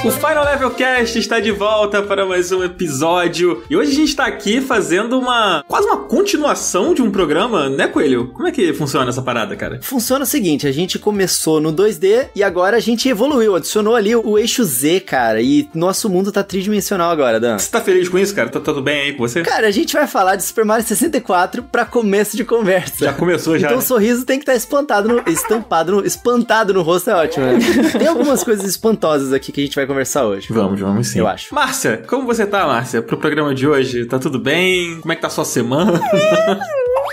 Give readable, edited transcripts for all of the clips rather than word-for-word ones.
O Final Level Cast está de volta para mais um episódio. E hoje a gente está aqui fazendo quase uma continuação de um programa, né, Coelho? Como é que funciona essa parada, cara? Funciona o seguinte, a gente começou no 2D e agora a gente evoluiu, adicionou ali o eixo Z, cara. E nosso mundo tá tridimensional agora, Dan. Você tá feliz com isso, cara? Tá tudo bem aí com você? Cara, a gente vai falar de Super Mario 64 pra começo de conversa. Já começou, já. Então o sorriso tem que estar espantado no rosto, é ótimo, né? Tem algumas coisas espantosas aqui que a gente vai conversar hoje. Vamos sim. Eu acho. Márcia, como você tá, Márcia? Pro programa de hoje, tá tudo bem? Como é que tá a sua semana?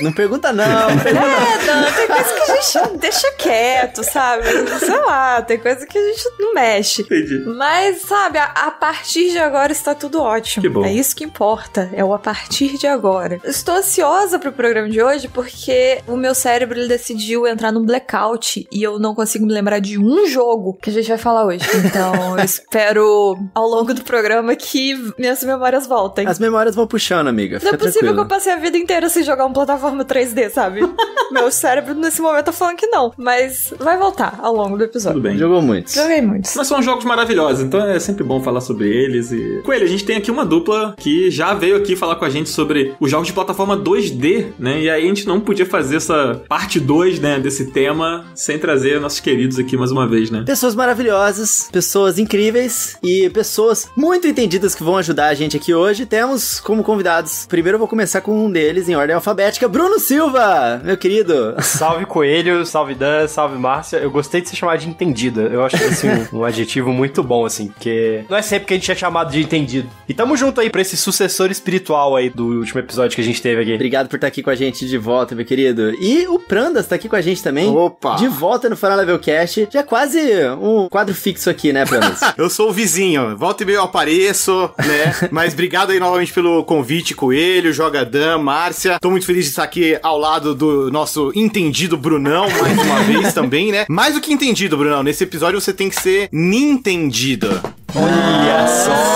Não pergunta não. Dan, tem coisa que a gente deixa quieto, sabe? Sei lá, tem coisa que a gente não mexe. Entendi. Mas, sabe, a partir de agora está tudo ótimo. Que bom. É isso que importa, é o a partir de agora. Eu estou ansiosa pro programa de hoje porque o meu cérebro ele decidiu entrar num blackout e eu não consigo me lembrar de um jogo que a gente vai falar hoje. Então, eu espero ao longo do programa que minhas memórias voltem. As memórias vão puxando, amiga. Não Fica é possível tranquila. que eu passei a vida inteira sem jogar uma plataforma 3D, sabe? Meu cérebro nesse momento tá falando que não. Mas vai voltar ao longo do episódio. Tudo bem. Jogou muitos. Joguei muitos. Mas são jogos maravilhosos, então é sempre bom falar sobre eles. E Coelho, a gente tem aqui uma dupla que já veio aqui falar com a gente sobre os jogos de plataforma 2D, né? E aí a gente não podia fazer essa parte 2, né, desse tema sem trazer nossos queridos aqui mais uma vez, né? Pessoas maravilhosas, pessoas incríveis e pessoas muito entendidas que vão ajudar a gente aqui hoje. Temos como convidados, primeiro eu vou começar com um deles em ordem alfabética, Bruno Silva, meu querido. Salve Coelho, salve Dan, salve Márcia. Eu gostei de ser chamado de entendida. Eu acho assim, um adjetivo muito bom, assim, porque não é sempre que a gente é chamado de entendido. E tamo junto aí pra esse sucessor espiritual aí do último episódio que a gente teve aqui. Obrigado por estar aqui com a gente de volta, meu querido. E o Prandas tá aqui com a gente também. Opa! De volta no Final Level Cast. Já quase um quadro fixo aqui, né, Prandas? Eu sou o vizinho, volta e meio eu apareço, né? Mas obrigado aí novamente pelo convite, Coelho, Jogadã, Márcia. Tô muito feliz de estar aqui ao lado do nosso entendido Brunão, mais uma vez também, né? Mais do que entendido, Brunão, nesse episódio você tem que ser nintendido. Olha só.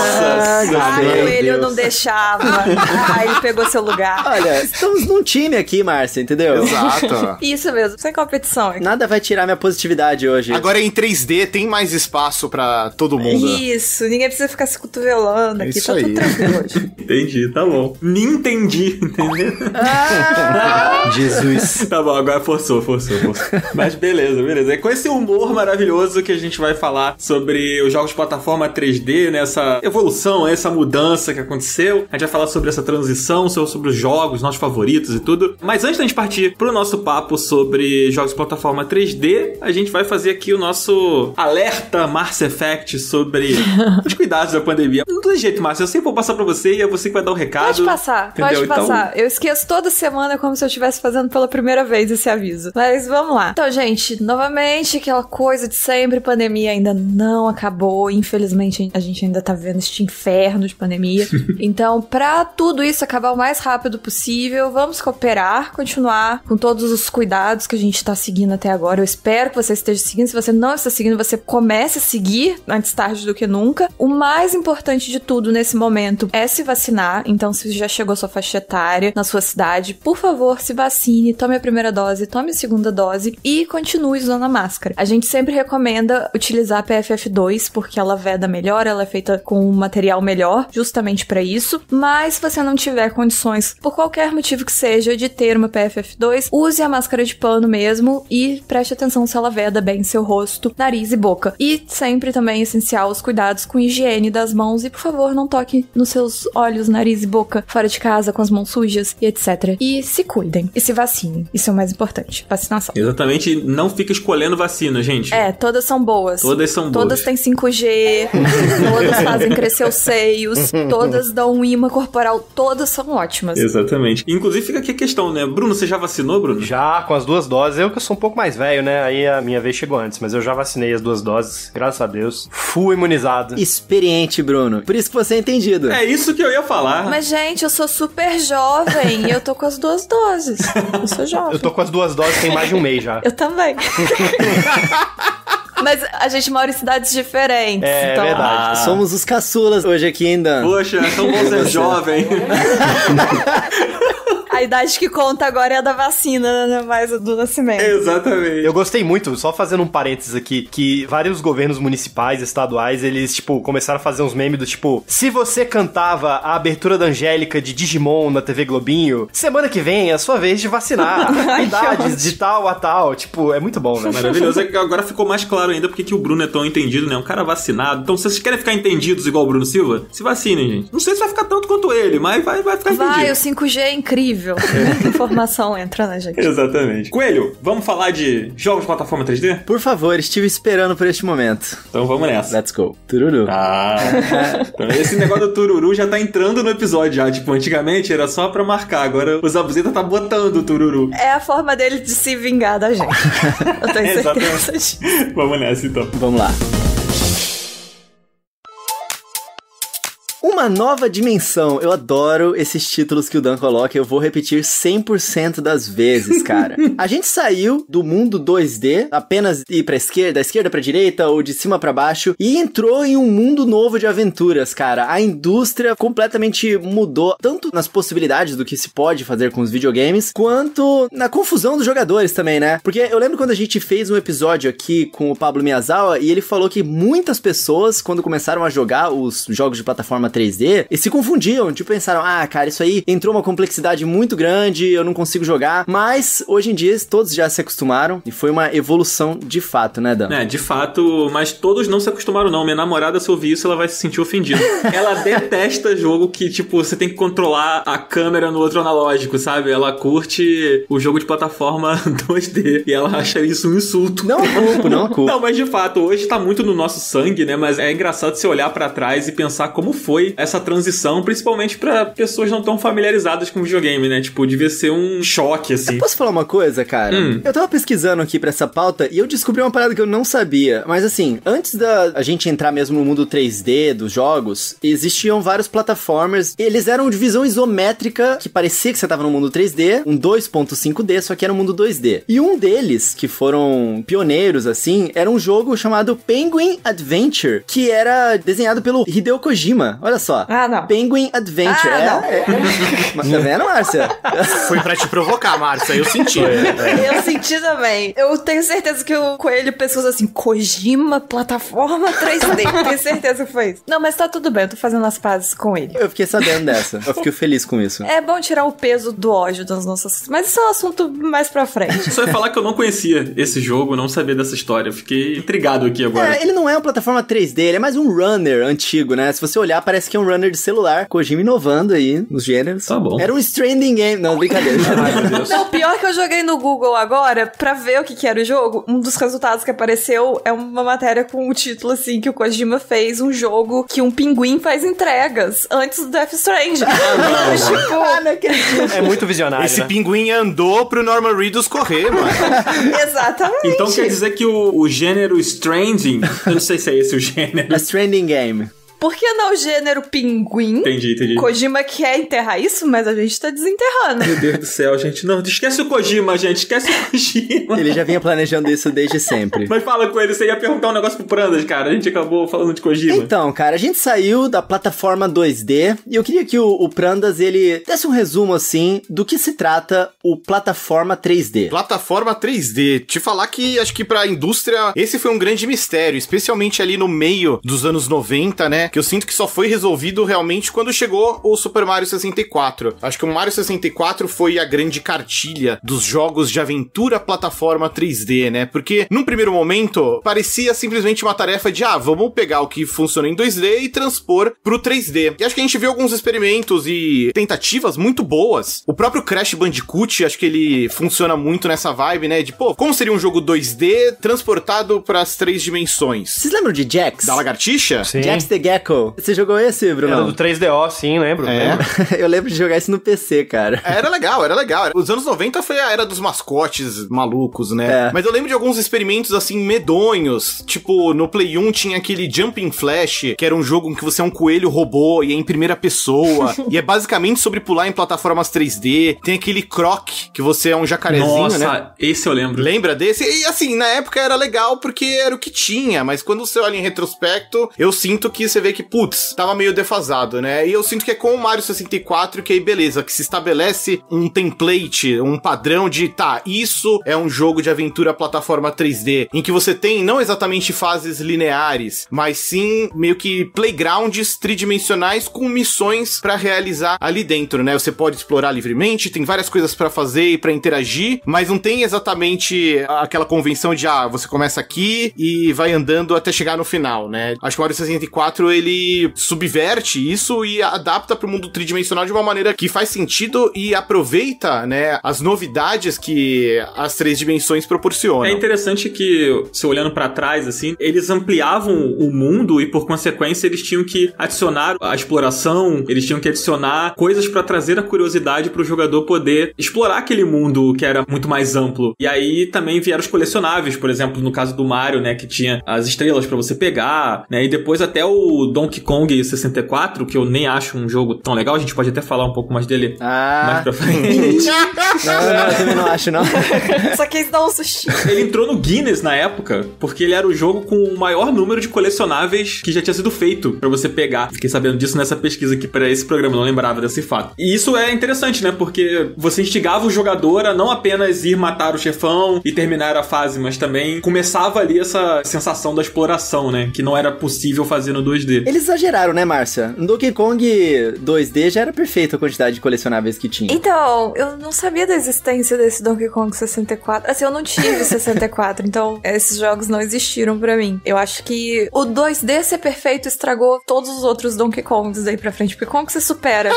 Ele não deixava. Ele pegou seu lugar. Olha, estamos num time aqui, Márcia, entendeu? Exato. Isso mesmo, sem competição. Nada vai tirar minha positividade hoje. Agora em 3D tem mais espaço pra todo mundo. Isso, ninguém precisa ficar se cotovelando aqui, Isso tá aí. tudo tranquilo hoje. Entendi, tá bom. Me entendi, entendeu? Jesus. Tá bom, agora forçou. Mas beleza. É com esse humor maravilhoso que a gente vai falar sobre os jogos de plataforma 3D, né? Essa evolução, essa mudança que aconteceu. A gente vai falar sobre essa transição, sobre os jogos, nossos favoritos e tudo. Mas antes da gente partir pro nosso papo sobre jogos de plataforma 3D, a gente vai fazer aqui o nosso alerta Mass Effect sobre os cuidados da pandemia. Não tem jeito, Márcia, eu sempre vou passar pra você e é você que vai dar o recado. Pode passar. Então... Eu esqueço toda semana como se eu estivesse fazendo pela primeira vez esse aviso. Mas vamos lá. Então, gente, novamente, aquela coisa de sempre, pandemia ainda não acabou. Infelizmente, a gente ainda tá vivendo este inferno de pandemia. Então, pra tudo isso acabar o mais rápido possível, vamos cooperar, continuar com todos os cuidados que a gente tá seguindo até agora. Eu espero que você esteja seguindo. Se você não está seguindo, você comece a seguir antes tarde do que nunca. O mais importante de tudo nesse momento é se vacinar. Então, se já chegou a sua faixa etária na sua cidade, por favor, se vacine, tome a primeira dose, tome a segunda dose e continue usando a máscara. A gente sempre recomenda utilizar a PFF2 porque ela veda melhor, ela é feita com um material melhor, justamente pra isso. Mas se você não tiver condições, por qualquer motivo que seja, de ter uma PFF2, use a máscara de pano mesmo e preste atenção se ela veda bem seu rosto, nariz e boca. E sempre também é essencial os cuidados com higiene das mãos e, por favor, não toque nos seus olhos, nariz e boca fora de casa com as mãos sujas e etc. E se cuidem e se vacinem. Isso é o mais importante. Vacinação. Exatamente, não fica escolhendo vacina, gente. Todas são boas. Todas são boas. Todas têm 5G, todas fazem crescer os seios, todas dão um imã corporal, todas são ótimas. Exatamente. Inclusive fica aqui a questão, né? Bruno, você já vacinou, Bruno? Já, com as 2 doses. Eu que sou um pouco mais velho, né? Aí a minha vez chegou antes, mas eu já vacinei as 2 doses, graças a Deus. Full imunizado. Experiente, Bruno. Por isso que você é entendido. É isso que eu ia falar. Mas, gente, eu sou super jovem e eu tô com as 2 doses. Eu sou jovem. Eu tô com as 2 doses tem mais de um mês já. Eu também. Mas a gente mora em cidades diferentes. É então... verdade. Somos os caçulas hoje aqui ainda. Poxa, é tão bom ser jovem. A idade que conta agora é a da vacina, né? Mais a do nascimento. Exatamente. Eu gostei muito, só fazendo um parênteses aqui, que vários governos municipais, estaduais, eles, tipo, começaram a fazer uns memes do tipo, se você cantava a abertura da Angélica de Digimon na TV Globinho, semana que vem é a sua vez de vacinar. Idades de tal a tal. Tipo, é muito bom, né? Maravilhoso. É que agora ficou mais claro ainda porque que o Bruno é tão entendido, né? Um cara vacinado. Então, se vocês querem ficar entendidos igual o Bruno Silva, se vacinem, gente. Não sei se vai ficar tanto quanto ele, mas vai ficar entendido. Vai, o 5G é incrível. Muita informação entra, né, gente? Exatamente. Coelho, vamos falar de jogos de plataforma 3D? Por favor, estive esperando por este momento. Então vamos nessa. Let's go. Tururu. Ah, então esse negócio do tururu já tá entrando no episódio já. Tipo, antigamente era só pra marcar, agora o Zabuzeta tá botando o tururu. É a forma dele de se vingar da gente. Eu tenho certeza disso. Vamos nessa então. Vamos lá. Uma nova dimensão. Eu adoro esses títulos que o Dan coloca. Eu vou repetir 100% das vezes, cara. A gente saiu do mundo 2D, apenas ir pra esquerda, da esquerda pra direita ou de cima pra baixo, e entrou em um mundo novo de aventuras, cara. A indústria completamente mudou, tanto nas possibilidades do que se pode fazer com os videogames, quanto na confusão dos jogadores também, né? Porque eu lembro quando a gente fez um episódio aqui com o Pablo Miyazawa, e ele falou que muitas pessoas, quando começaram a jogar os jogos de plataforma 3D, e se confundiam, tipo, pensaram, cara, isso aí entrou uma complexidade muito grande, eu não consigo jogar, mas hoje em dia todos já se acostumaram, e foi uma evolução de fato, né, Dan? É, de fato, mas todos não se acostumaram não, minha namorada, se ouvir isso, ela vai se sentir ofendida. Ela detesta jogo que, tipo, você tem que controlar a câmera no outro analógico, sabe? Ela curte o jogo de plataforma 2D, e ela acha isso um insulto. Não culpo. Não, mas de fato, hoje tá muito no nosso sangue, né, mas é engraçado você olhar pra trás e pensar como foi essa transição, principalmente pra pessoas não tão familiarizadas com videogame, né? Tipo, devia ser um choque, assim. Eu posso falar uma coisa, cara? Eu tava pesquisando aqui pra essa pauta e eu descobri uma parada que eu não sabia. Mas assim, antes da a gente entrar mesmo no mundo 3D dos jogos, existiam vários platformers. Eles eram de visão isométrica, que parecia que você tava no mundo 3D, um 2.5D, só que era um mundo 2D. E um deles, que foram pioneiros, assim, era um jogo chamado Penguin Adventure, que era desenhado pelo Hideo Kojima. Olha só. Não. Penguin Adventure. Mas tá vendo, Márcia? Foi pra te provocar, Márcia, eu senti. Eu senti também. Eu tenho certeza que o Coelho pesquisou assim, Kojima, plataforma 3D. Tenho certeza que foi isso. Não, mas tá tudo bem, eu tô fazendo as pazes com ele. Eu fiquei sabendo dessa. Eu fiquei feliz com isso. É bom tirar o peso do ódio das nossas... Mas isso é um assunto mais pra frente. Só ia falar que eu não conhecia esse jogo, não sabia dessa história. Eu fiquei intrigado aqui agora. Ele não é uma plataforma 3D, ele é mais um runner antigo, né? Se você olhar, parece que é um runner de celular. Kojima inovando aí nos gêneros. Tá bom. Era um Stranding Game. Não, brincadeira. Ai, meu Deus. Não, pior que eu joguei no Google agora, pra ver o que era o jogo, um dos resultados que apareceu é uma matéria com o título, assim, que o Kojima fez um jogo que um pinguim faz entregas antes do Death Stranding. Não acredito. É muito visionário, Esse né? pinguim andou pro Norman Reedus correr, mano. Exatamente. Então quer dizer que o gênero Stranding, eu não sei se é esse o gênero. A Stranding Game. Por que não o gênero pinguim? Entendi. Kojima quer enterrar isso, mas a gente tá desenterrando. Meu Deus do céu, gente. Não, esquece o Kojima, gente. Esquece o Kojima. Ele já vinha planejando isso desde sempre. Mas fala com ele, você ia perguntar um negócio pro Prandas, cara. A gente acabou falando de Kojima. Então, cara, a gente saiu da plataforma 2D e eu queria que o Prandas, ele desse um resumo, assim, do que se trata o plataforma 3D. Plataforma 3D. Te falar que acho que pra indústria esse foi um grande mistério, especialmente ali no meio dos anos 90, né? Que eu sinto que só foi resolvido realmente quando chegou o Super Mario 64. Acho que o Mario 64 foi a grande cartilha dos jogos de aventura plataforma 3D, né? Porque num primeiro momento parecia simplesmente uma tarefa de vamos pegar o que funciona em 2D e transpor pro 3D. E acho que a gente viu alguns experimentos e tentativas muito boas. O próprio Crash Bandicoot, acho que ele funciona muito nessa vibe, né? De, como seria um jogo 2D transportado pras 3 dimensões? Vocês lembram de Jax? Da lagartixa? Sim. Jax the Gecko. Você jogou esse, Bruno? Era do 3DO, sim, lembro. É. Eu lembro de jogar isso no PC, cara. Era legal. Os anos 90 foi a era dos mascotes malucos, né? É. Mas eu lembro de alguns experimentos, assim, medonhos. Tipo, no Play 1 tinha aquele Jumping Flash, que era um jogo em que você é um coelho robô e é em primeira pessoa. E é basicamente sobre pular em plataformas 3D. Tem aquele Croc, que você é um jacarezinho, Nossa, né? esse eu lembro. Lembra desse? E assim, na época era legal porque era o que tinha, mas quando você olha em retrospecto, eu sinto que você vê vê que, putz, tava meio defasado, né? E eu sinto que é com o Mario 64 que aí, beleza, que se estabelece um template, um padrão de, tá, isso é um jogo de aventura plataforma 3D, em que você tem não exatamente fases lineares, mas sim meio que playgrounds tridimensionais com missões pra realizar ali dentro, né? Você pode explorar livremente, tem várias coisas pra fazer e pra interagir, mas não tem exatamente aquela convenção de, você começa aqui e vai andando até chegar no final, né? Acho que o Mario 64, ele subverte isso e adapta pro mundo tridimensional de uma maneira que faz sentido e aproveita, né, as novidades que as três dimensões proporcionam. É interessante que, se olhando pra trás, assim, eles ampliavam o mundo e, por consequência, eles tinham que adicionar a exploração, eles tinham que adicionar coisas pra trazer a curiosidade pro jogador poder explorar aquele mundo que era muito mais amplo. E aí também vieram os colecionáveis, por exemplo, no caso do Mario, né, que tinha as estrelas pra você pegar, né, e depois até o Donkey Kong 64, que eu nem acho um jogo tão legal, a gente pode até falar um pouco mais dele mais pra frente. Não, eu também não acho, não. Só quis dar um sustinho. Ele entrou no Guinness na época, porque ele era o jogo com o maior número de colecionáveis que já tinha sido feito pra você pegar. Fiquei sabendo disso nessa pesquisa aqui pra esse programa, não lembrava desse fato. E isso é interessante, né, porque você instigava o jogador a não apenas ir matar o chefão e terminar a fase, mas também começava ali essa sensação da exploração, né, que não era possível fazer no 2D. Eles exageraram, né, Márcia? No Donkey Kong 2D já era perfeita a quantidade de colecionáveis que tinha. Então, eu não sabia da existência desse Donkey Kong 64. Assim, eu não tive 64, então esses jogos não existiram pra mim. Eu acho que o 2D ser perfeito estragou todos os outros Donkey Kongs daí pra frente. Porque como que você supera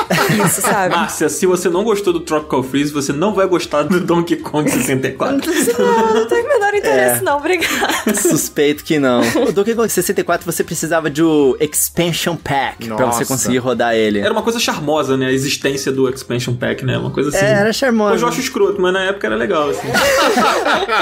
isso, sabe? Márcia, se você não gostou do Tropical Freeze, você não vai gostar do Donkey Kong 64. Não tenho o menor interesse, não. Obrigada. Suspeito que não. O Donkey Kong 64 você precisava de um Expansion Pack pra você conseguir rodar ele. Era uma coisa charmosa, né? A existência do Expansion Pack, né? Uma coisa assim. Era charmosa. Hoje eu acho escroto, mas na época era legal, assim.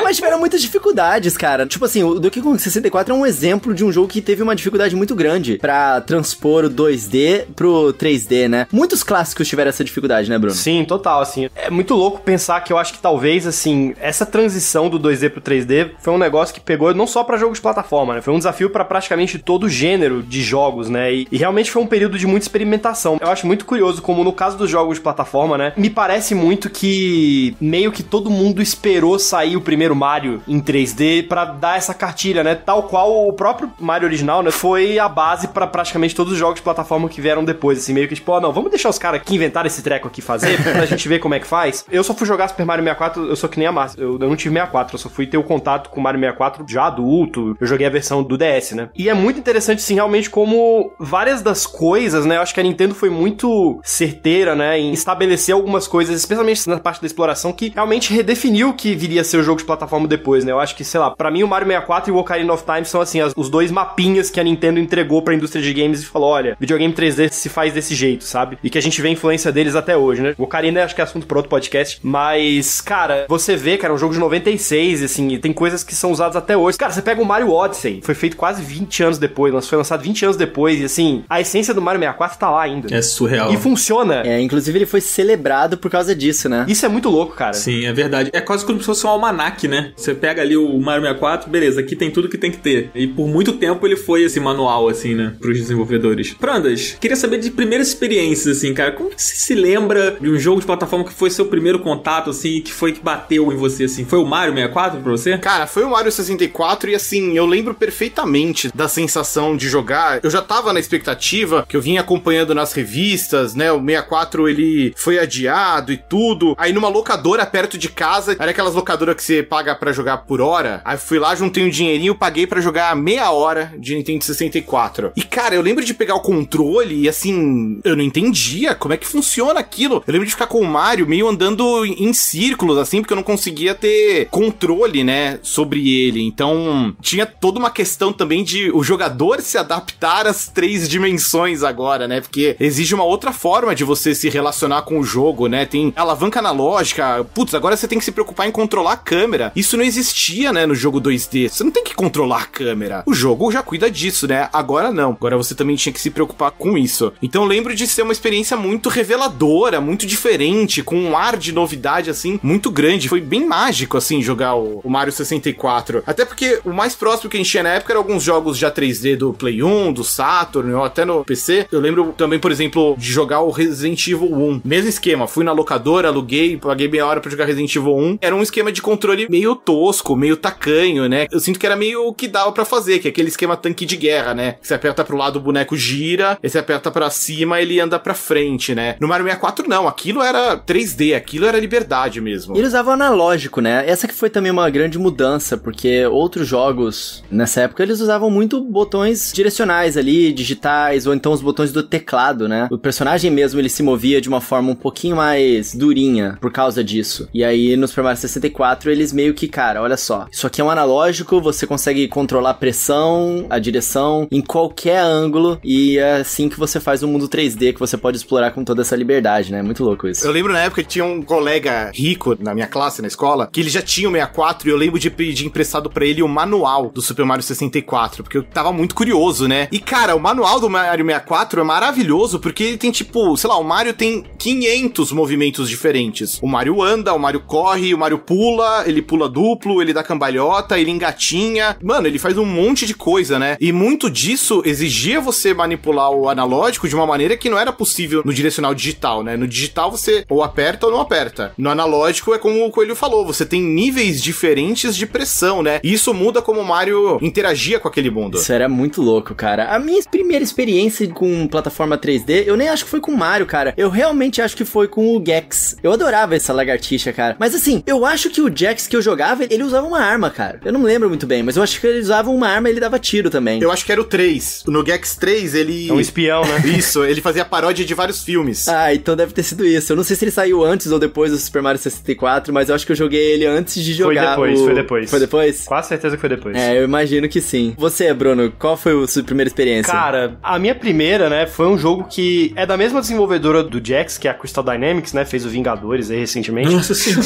Mas tiveram muitas dificuldades, cara. Tipo assim, o Donkey Kong 64 é um exemplo de um jogo que teve uma dificuldade muito grande pra transpor o 2D pro 3D, né? Muitos clássicos tiveram essa dificuldade, né, Bruno? Sim, total, assim. É muito louco pensar que eu acho que talvez, assim, essa transição do 2D pro 3D foi um negócio que pegou não só pra jogos de plataforma, né? Foi um desafio pra praticamente todo o gênero de jogos, né? E realmente foi um período de muita experimentação. Eu acho muito curioso como no caso dos jogos de plataforma, né? Me parece muito que meio que todo mundo esperou sair o primeiro Mario em 3D pra dar essa cartilha, né? Tal qual o próprio Mario original, né? Foi a base pra praticamente todos os jogos de plataforma que vieram depois, assim, meio que tipo, não, vamos deixar os caras que inventaram esse treco aqui fazer pra gente ver como é que faz. Eu só fui jogar Super Mario 64, eu sou que nem a Márcia, eu não tive 64, eu só fui ter o contato com o Mario 64 já adulto, eu joguei a versão do DS, né? E é muito interessante, assim, realmente como várias das coisas, né? Eu acho que a Nintendo foi muito certeira, né? Em estabelecer algumas coisas, especialmente na parte da exploração, que realmente redefiniu o que viria a ser o jogo de plataforma depois, né? Eu acho que, sei lá, pra mim o Mario 64 e o Ocarina of Time são, assim, os dois mapinhas que a Nintendo entregou pra indústria de games e falou, olha, videogame 3D se faz desse jeito, sabe? E que a gente vê a influência deles até hoje, né? O Ocarina acho que é assunto pra outro podcast, mas, cara, você vê, cara, é um jogo de 96, assim, e tem coisas que são usadas até hoje. Cara, você pega o Mario Odyssey, foi feito quase 20 anos depois, mas foi lançado 20 anos depois, e assim, a essência do Mario 64 tá lá ainda. É surreal. E funciona. Inclusive ele foi celebrado por causa disso, né? Isso é muito louco, cara. Sim, é verdade. É quase como se fosse um almanaque, né? Você pega ali o Mario 64, beleza, aqui tem tudo que tem que ter. E por muito tempo ele foi esse manual, assim, né? Pros desenvolvedores. Prandas, queria saber de primeiras experiências, assim, cara. Como que você se lembra de um jogo de plataforma que foi seu primeiro contato, assim, que foi que bateu em você, assim? Foi o Mario 64 pra você? Cara, foi o Mario 64 e, assim, eu lembro perfeitamente da sensação de jogar. Eu já tava na expectativa, que eu vinha acompanhando nas revistas, né? O 64, ele foi adiado e tudo. Aí numa locadora perto de casa, era aquelas locadoras que você paga pra jogar por hora. Aí fui lá, juntei um dinheirinho, paguei pra jogar meia hora de Nintendo 64. E, cara, eu lembro de pegar o controle e, assim, eu não entendia como é que funciona aquilo. Eu lembro de ficar com o Mario meio andando em círculos, assim, porque eu não conseguia ter controle, né, sobre ele. Então, tinha toda uma questão também de o jogador se adaptar às três dimensões agora, né, porque exige uma outra forma de você se relacionar com o jogo, né, tem alavanca analógica, putz, agora você tem que se preocupar em controlar a câmera. Isso não existia, né, no jogo 2D. Você não tem que controlar a câmera. O jogo já cuida disso, né, agora não. Agora você também tinha que se preocupar com isso. Então eu lembro de ser uma experiência muito reveladora, muito diferente, com um ar de novidade, assim, muito grande. Foi bem mágico, assim, jogar o Mario 64. Até porque o mais próximo que a gente tinha na época eram alguns jogos já 3D do Play 1, do Saturn ou até no PC. Eu lembro também, por exemplo, de jogar o Resident Evil 1. Mesmo esquema, fui na locadora, aluguei, paguei meia hora pra jogar Resident Evil 1. Era um esquema de controle meio tosco, meio tacanho, né? Eu sinto que era meio o que dava pra fazer, que é aquele esquema tanque de guerra, né? Que você aperta pro lado, o boneco gira, e você aperta pra cima, ele anda pra frente, né? No Mario 64, não. Aquilo era 3D, aquilo era liberdade mesmo. Ele usava o analógico, né? Essa que foi também uma grande mudança, porque outros jogos, nessa época, eles usavam muito botões direcionais ali, digitais, ou então os botões do teclado, né? O personagem mesmo, ele se movia de uma forma um pouquinho mais durinha por causa disso. E aí, no Super Mario 64, eles meio que, cara, olha só, isso aqui é um analógico, você consegue controlar a pressão, a direção, em qualquer ângulo, e é assim que você faz um mundo 3D, que você pode explorar com toda essa liberdade, né? Muito louco isso. Eu lembro na época que tinha um colega rico na minha classe, na escola, que ele já tinha o 64, e eu lembro de pedir emprestado pra ele o manual do Super Mario 64, porque eu tava muito curioso, né? E, cara, o manual do Mario 64 é maravilhoso, porque ele tem, tipo, sei lá, o Mario tem 500 movimentos diferentes. O Mario anda, o Mario corre, o Mario pula, ele pula duplo, ele dá cambalhota, ele engatinha. Mano, ele faz um monte de coisa, né? E muito disso exigia você manipular o analógico de uma maneira que não era possível no direcional digital, né? No digital você ou aperta ou não aperta. No analógico é como o Coelho falou, você tem níveis diferentes de pressão, né? E isso muda como o Mario interagia com aquele mundo. Isso era muito louco, cara. A minha primeira experiência com plataforma 3D, eu nem acho que foi com o Mario, cara. Eu realmente acho que foi com o Gex. Eu adorava essa lagartixa, cara. Mas assim, eu acho que o Gex que eu jogava, ele usava uma arma, cara. Eu não me lembro muito bem, mas eu acho que ele usava uma arma e ele dava tiro também. Eu acho que era o 3. No Gex 3, ele... É um espião, né? Isso, ele fazia paródia de vários filmes. Ah, então deve ter sido isso. Eu não sei se ele saiu antes ou depois do Super Mario 64, mas eu acho que eu joguei ele antes de jogar. Foi depois. Foi depois? Quase certeza que foi depois. É, eu imagino que sim. Você, Bruno, qual foi a sua primeira experiência? Cara, a minha primeira, né, foi um jogo que é da mesma desenvolvedora do Jax, que é a Crystal Dynamics, né, fez o Vingadores aí recentemente. Nossa senhora.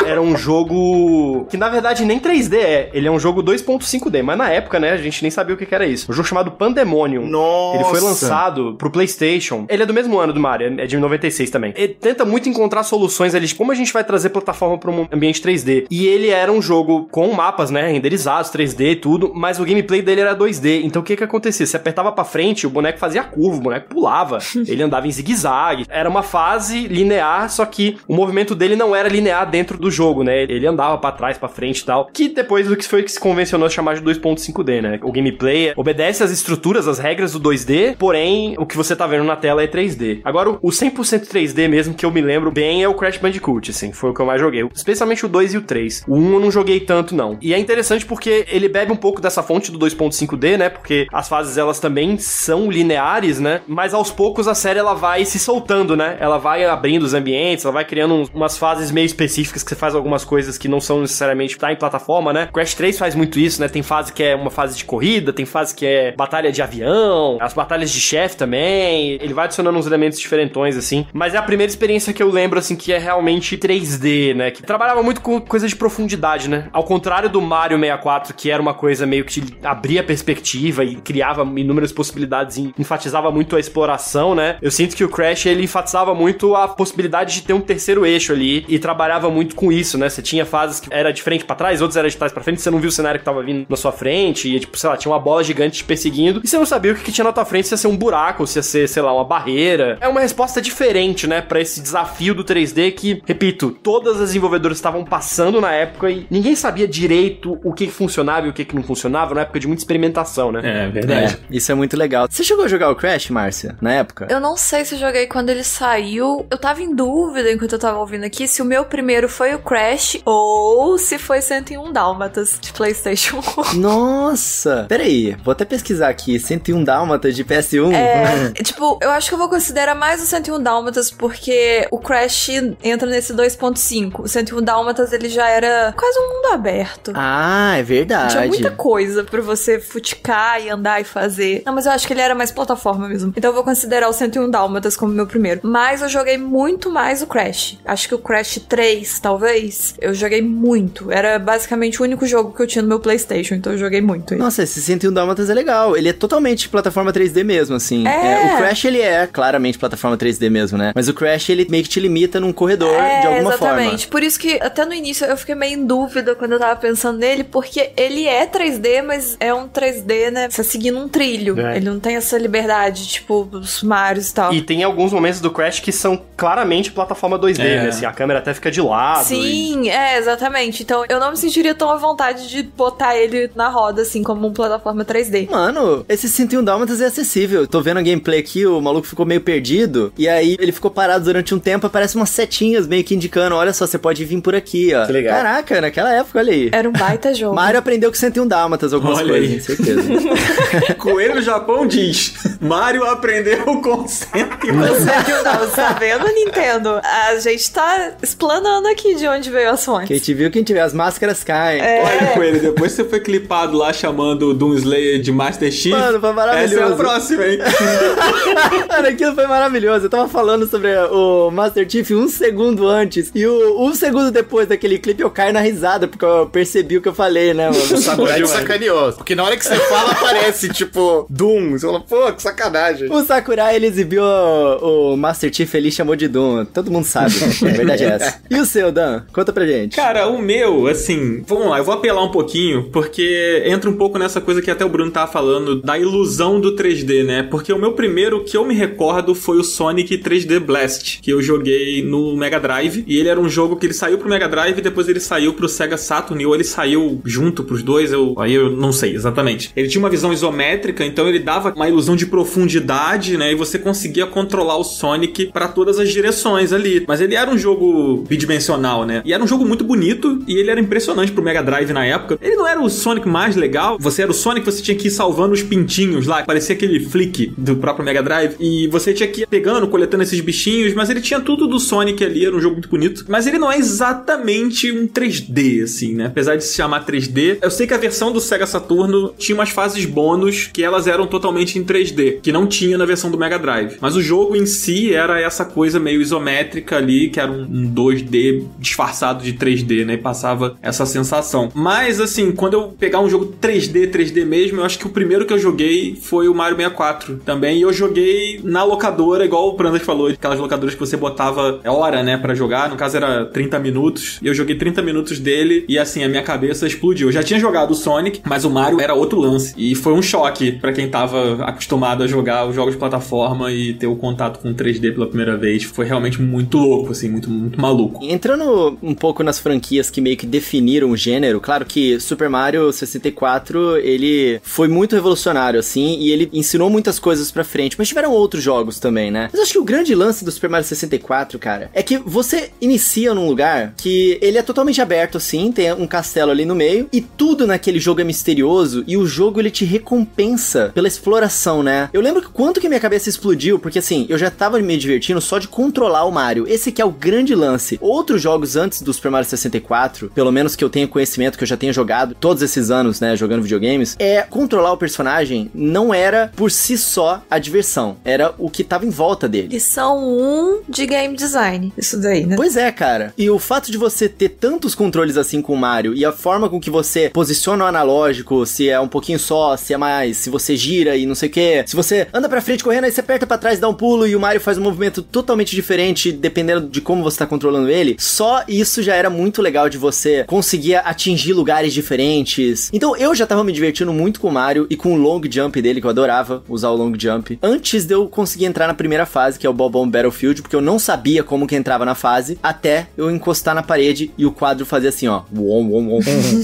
Era um jogo que, na verdade, nem 3D é. Ele é um jogo 2.5D, mas na época, né, a gente nem sabia o que era isso. Um jogo chamado Pandemonium. Nossa! Ele foi lançado pro PlayStation. Ele é do mesmo ano do Mario, é de 96 também. Ele tenta muito encontrar soluções ali de como a gente vai trazer plataforma pra um ambiente 3D. E ele era um jogo com mapas, né, renderizados, 3D e tudo, mas o gameplay dele era 2D. Então o que acontecia? Você apertava pra frente, o boneco fazia curva, o boneco pulava, ele andava em zigue-zague. Era uma fase linear, só que o movimento dele não era linear dentro do jogo, né? Ele andava pra trás, pra frente e tal. Que depois do que foi que se convencionou chamar de 2.5D, né? O gameplay obedece às estruturas, às regras do 2D, porém, o que você tá vendo na tela é 3D. Agora, o 100% 3D mesmo, que eu me lembro bem, é o Crash Bandicoot, assim. Foi o que eu mais joguei. Especialmente o 2 e o 3. O 1 eu não joguei tanto, não. E é interessante porque ele bebe um pouco dessa fonte do 2.5D, né? Porque as fases, elas também são lineares, né? Mas aos poucos a série, ela vai se soltando, né? Ela vai abrindo os ambientes, ela vai criando umas fases meio específicas que você faz algumas coisas que não são necessariamente tá em plataforma, né? Crash 3 faz muito isso, né? Tem fase que é uma fase de corrida, tem fase que é batalha de avião, as batalhas de chefe também. Ele vai adicionando uns elementos diferentões, assim. Mas é a primeira experiência que eu lembro, assim, que é realmente 3D, né? Que trabalhava muito com coisa de profundidade, né? Ao contrário do Mario 64, que era uma coisa meio que abria perspectiva e criava inúmeras possibilidades e enfatizava muito a exploração, né? Eu sinto que o Crash, ele enfatizava muito a possibilidade de ter um terceiro eixo ali e trabalhava muito com isso, né? Você tinha fases que era de frente pra trás, outras era de trás pra frente, você não viu o cenário que tava vindo na sua frente e, tipo, sei lá, tinha uma bola gigante te perseguindo e você não sabia o que tinha na tua frente, se ia ser um buraco, se ia ser, sei lá, uma barreira. É uma resposta diferente, né? Pra esse desafio do 3D que, repito, todas as desenvolvedoras estavam passando na época e ninguém sabia direito o que funcionava e o que não funcionava, na época de muita experimentação, né? É, verdade. Isso é muito legal. Você chegou a jogar o Crash, Márcia, na época? Eu não sei se eu joguei quando ele saiu. Eu tava em dúvida enquanto eu tava ouvindo aqui se o meu primeiro foi o Crash ou se foi 101 Dálmatas de PlayStation 1. Nossa! Peraí, vou até pesquisar aqui. 101 Dálmatas de PS1? Tipo, eu acho que eu vou considerar mais o 101 Dálmatas porque o Crash entra nesse 2.5. O 101 Dálmatas, ele já era quase um mundo aberto. Ah, é verdade. Tinha muita coisa pra você futicar e andar e fazer. Não, mas eu acho que ele era mais plataforma mesmo. Então eu vou considerar o 101 Dálmatas como meu primeiro. Mas eu joguei muito mais o Crash. Acho que o Crash 3, talvez, eu joguei muito. Era basicamente o único jogo que eu tinha no meu PlayStation, então eu joguei muito. Nossa, esse 101 Dálmatas é legal. Ele é totalmente plataforma 3D mesmo, assim. O Crash, ele é claramente plataforma 3D mesmo, né? Mas o Crash, ele meio que te limita num corredor de alguma forma. Exatamente. Por isso que até no início eu fiquei meio em dúvida quando eu tava pensando nele, porque ele é 3D, mas é um 3D, né? Você seguindo um trilho. Ele não tem essa liberdade, tipo, os Marios e tal. E tem alguns momentos do Crash que são claramente plataforma 2D, né? Assim, a câmera até fica de lado. Sim, exatamente. Então eu não me sentiria tão à vontade de botar ele na roda, assim, como uma plataforma 3D. Mano, esse 101 Dálmatas é acessível. Tô vendo a gameplay aqui, o maluco ficou meio perdido, e aí ele ficou parado durante um tempo, aparece umas setinhas meio que indicando, olha só, você pode vir por aqui, ó. Que legal. Caraca, naquela época, olha aí. Era um baita jogo. Mario aprendeu com 101 Dálmatas algumas Olha coisas, aí. certeza. Coelho no Japão diz: Mario aprendeu com 101. Você tá vendo, Nintendo? A gente tá explanando aqui de onde veio as fontes. Quem te viu, quem te vê, as máscaras caem. Olha, Coelho, depois você foi clipado lá chamando o Doom Slayer de Master Chief. Mano, foi maravilhoso. Essa é a próxima, hein? Cara, aquilo foi maravilhoso. Eu tava falando sobre o Master Chief um segundo antes. E um segundo depois daquele clipe eu caio na risada, porque eu percebi o que eu falei, né, mano? O Sakurai te sacaneou. Porque na hora que você fala, aparece, tipo, Doom. Você fala, pô, que sacanagem. O Sakurai, ele exibiu o Master Chief, ele chamou de Doom. Todo mundo sabe, a verdade é essa. E o seu, Dan? Conta pra gente. Cara, o meu, assim, vamos lá, eu vou apelar um pouquinho, porque entra um pouco nessa coisa que até o Bruno tava falando, da ilusão do 3D, né? Porque o meu primeiro que eu me recordo foi o Sonic 3D Blast, que eu joguei no Mega Drive, e ele era um jogo que ele saiu pro Mega Drive e depois ele saiu pro Sega Saturn, ou ele saiu junto pros dois, aí eu não sei exatamente. Ele tinha uma visão isométrica, então ele dava uma ilusão de profundidade, né? E você conseguia controlar o Sonic pra todas as direções ali. Mas ele era um jogo bidimensional, né? E era um jogo muito bonito, e ele era impressionante pro Mega Drive na época. Ele não era o Sonic mais legal, você era o Sonic, você tinha que ir salvando os pintinhos lá, parecia aquele flick do próprio Mega Drive, e você tinha que ir pegando, coletando esses bichinhos, mas ele tinha tudo do Sonic ali, era um jogo muito bonito, mas ele não é exatamente um 3D, assim, né? Apesar de se chamar 3D, eu sei que a versão do Sega Saturno tinha umas fases bônus que elas eram totalmente em 3D, que não tinha na versão do Mega Drive, mas o jogo em si era essa coisa meio isométrica ali, que era um 2D disfarçado de 3D, né? E passava essa sensação. Mas, assim, quando eu pegar um jogo 3D mesmo, eu acho que o primeiro que eu joguei foi o Mario 64 também, e eu joguei na locadora, igual o Prandas falou, aquelas locadoras que você botava hora, né, pra jogar, no caso era 30 minutos, e eu joguei 30 minutos dele, e assim, a minha cabeça explodiu. Eu já tinha jogado o Sonic, mas o Mario era outro lance, e foi um choque pra quem tava acostumado a jogar os jogos de plataforma e ter o contato com 3D pela primeira vez. Foi realmente muito louco, assim, muito, muito maluco. Entrando um pouco nas franquias que meio que definiram o gênero, claro que Super Mario 64, ele foi muito revolucionário, assim, e ele ensinou muitas coisas pra frente, mas tiveram outros jogos também, né? Mas acho que o grande lance do Super Mario 64, cara, é que você inicia num lugar que ele é totalmente aberto, assim, tem um castelo ali no meio, e tudo naquele jogo é misterioso, e o jogo, ele te recompensa pela exploração, né? Eu lembro que quanto que minha cabeça explodiu, porque assim, eu já tava me divertindo só de controlar o Mario, esse que é o grande lance. Outros jogos antes do Super Mario 64, pelo menos que eu tenha conhecimento, que eu já tenha jogado todos esses anos, né, jogando videogames, controlar o personagem não era por si só a diversão, era o que tava em volta dele. Lição 1 de game design, isso daí, né? Pois é, cara. E o fato de você ter tantos controles assim com o Mario, e a forma com que você posiciona o analógico, se é um pouquinho só, se é mais, se você gira e não sei o que, se você anda pra frente correndo, aí você aperta pra trás, dá um pulo, e o Mario faz um movimento totalmente diferente, dependendo de como você tá controlando ele, só isso já era muito legal de você conseguir atingir lugares diferentes. Então eu já tava me divertindo muito com o Mario e com o long jump dele, que eu adorava usar o long jump, antes de eu conseguir entrar na primeira fase, que é o Bob-omb Battlefield, porque eu não sabia como que entrava na fase, até eu encostar na parede e o quadro fazia assim, ó,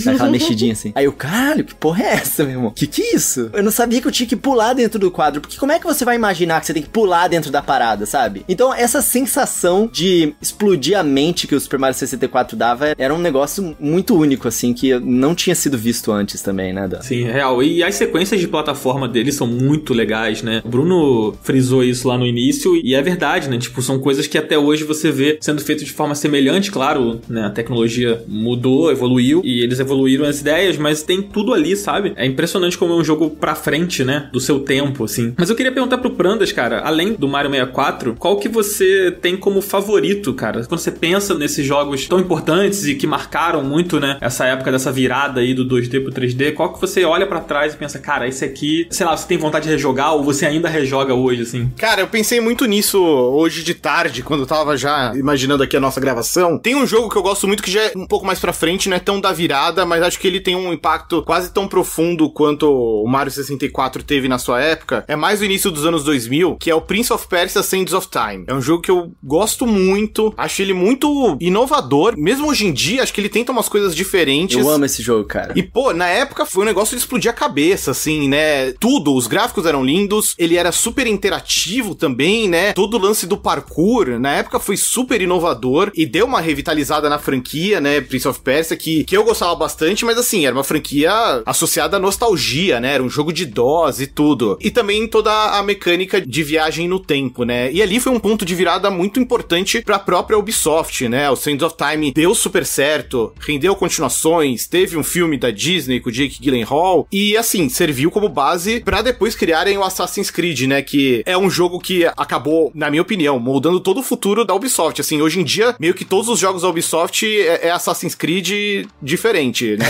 aquela mexidinha assim. Aí eu, caralho, que porra é essa, meu irmão? Que é isso? Eu não sabia que eu tinha que pular dentro do quadro, porque como é que você vai imaginar que você tem que pular dentro da parada, sabe? Então essa sensação de explodir a mente que o Super Mario 64 dava era um negócio muito único, assim, que não tinha sido visto antes também, né, Dan? Sim, real. E as sequências de plataforma dele são muito legais, né? O Bruno frisou isso lá no início, e é verdade, né? Tipo, são coisas que até hoje você vê sendo feito de forma semelhante, claro, né? A tecnologia mudou, evoluiu, e eles evoluíram as ideias, mas tem tudo ali, sabe? É impressionante como é um jogo pra frente, né? Do seu tempo, assim. Mas eu queria perguntar pro Prandas, cara, além do Mario 64, qual que você tem como favorito, cara? Quando você pensa nesses jogos tão importantes e que marcaram muito, né, essa época dessa virada aí do 2D pro 3D, qual que você olha pra trás e pensa, cara, esse aqui, sei lá, você tem vontade de rejogar ou você ainda rejoga hoje, assim? Cara, eu pensei muito nisso hoje de tarde, quando eu tava já imaginando aqui a nossa gravação. Tem um jogo que eu gosto muito que já é um pouco mais pra frente, não é tão da virada, mas acho que ele tem um impacto quase tão profundo quanto o Mario 64 teve na sua época. É mais o início dos anos 2000, que é o Prince of Persia: Sands of Time. É um jogo que eu gosto muito, acho ele muito inovador. Mesmo hoje em dia, acho que ele tenta umas coisas diferentes. Eu amo esse jogo, cara. E, pô, na época foi um negócio de explodir a cabeça, assim, né? Tudo, os gráficos eram lindos, ele era super interativo também, né? Todo o lance do parkour, na época foi super inovador e deu uma revitalizada na franquia, né? Prince of Persia, que eu gostava bastante, mas assim, era uma franquia associada à nostalgia, né? Era um jogo de DOS e tudo. E também toda a mecânica de viagem no tempo, né? E ali foi um ponto de virada muito importante pra própria Ubisoft, né? O Sands of Time deu super certo, rendeu continuações, teve um filme da Disney com o Jake Gyllenhaal e, assim, serviu como base pra depois criarem o Assassin's Creed, né? Que é um jogo que acabou, na minha opinião, moldando todo o futuro da Ubisoft. Assim, hoje em dia, meio que todos os jogos da Ubisoft é Assassin's Creed diferente, né?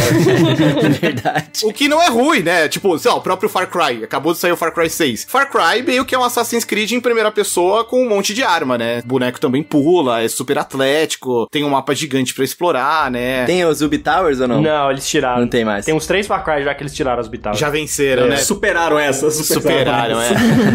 Verdade. O que não é ruim, né? Tipo, sei lá, o próprio Far Cry. Acabou de sair o Far Cry 6. Far Cry meio que é um Assassin's Creed em primeira pessoa com um monte de arma, né? O boneco também pula, é super atlético, tem um mapa gigante pra explorar, né? Tem os Ubi Towers ou não? Não, eles tiraram. Não tem mais. Tem uns 3 Far Cry já que eles tiraram as Ubi Towers. Já venceram, né? Superaram essa. Superaram, é.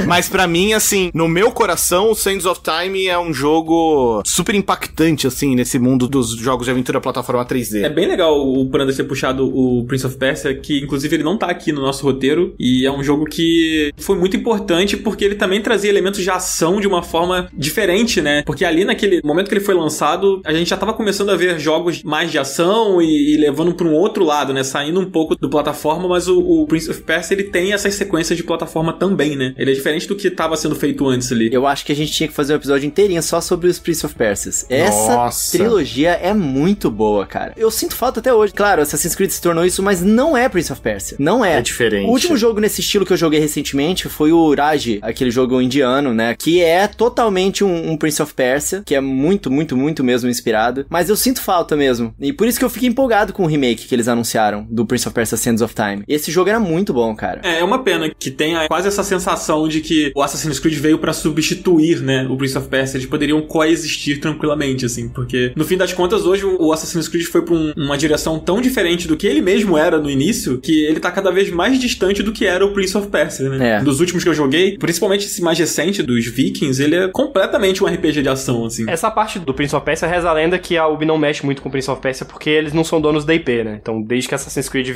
Mas pra mim, assim, no meu coração, o Sands of Time é um jogo super impactante, assim, nesse mundo dos jogos de aventura plataforma 3D. É bem legal o Prandas ter puxado o Prince of Persia, que inclusive ele não tá aqui no nosso roteiro, e é um jogo que foi muito importante porque ele também trazia elementos de ação de uma forma diferente, né? Porque ali naquele momento que ele foi lançado, a gente já tava começando a ver jogos mais de ação e levando pra um outro lado, né? Saindo um pouco do plataforma, mas o Prince of Persia, ele tem essas sequências de plataforma também, né? Ele é diferente do que tava sendo feito antes ali. Eu acho que a gente tinha que fazer um episódio inteirinho só sobre os Prince of Persias. Essa Nossa. trilogia é muito boa, cara. Eu sinto falta até hoje. Claro, Assassin's Creed se tornou isso, mas não é Prince of Persia. Não é. É diferente. O último jogo nesse estilo que eu joguei recentemente foi o Raj, aquele jogo indiano, né? Que é totalmente um Prince of Persia, que é muito, muito, muito mesmo inspirado. Mas eu sinto falta mesmo. E por isso que eu fiquei empolgado com o remake que eles anunciaram do Prince of Persia: Sands of Time. Esse jogo era muito bom, cara. É uma pena que tenha quase essa sensação de que o Assassin's Creed veio pra substituir, né, o Prince of Persia. Eles poderiam coexistir tranquilamente, assim, porque no fim das contas hoje o Assassin's Creed foi pra uma direção tão diferente do que ele mesmo era no início, que ele tá cada vez mais distante do que era o Prince of Persia, né? É. Dos últimos que eu joguei, principalmente esse mais recente dos Vikings, ele é completamente um RPG de ação, assim. Essa parte do Prince of Persia reza a lenda que a Ubi não mexe muito com o Prince of Persia porque eles não são donos da IP, né? Então, desde que Assassin's Creed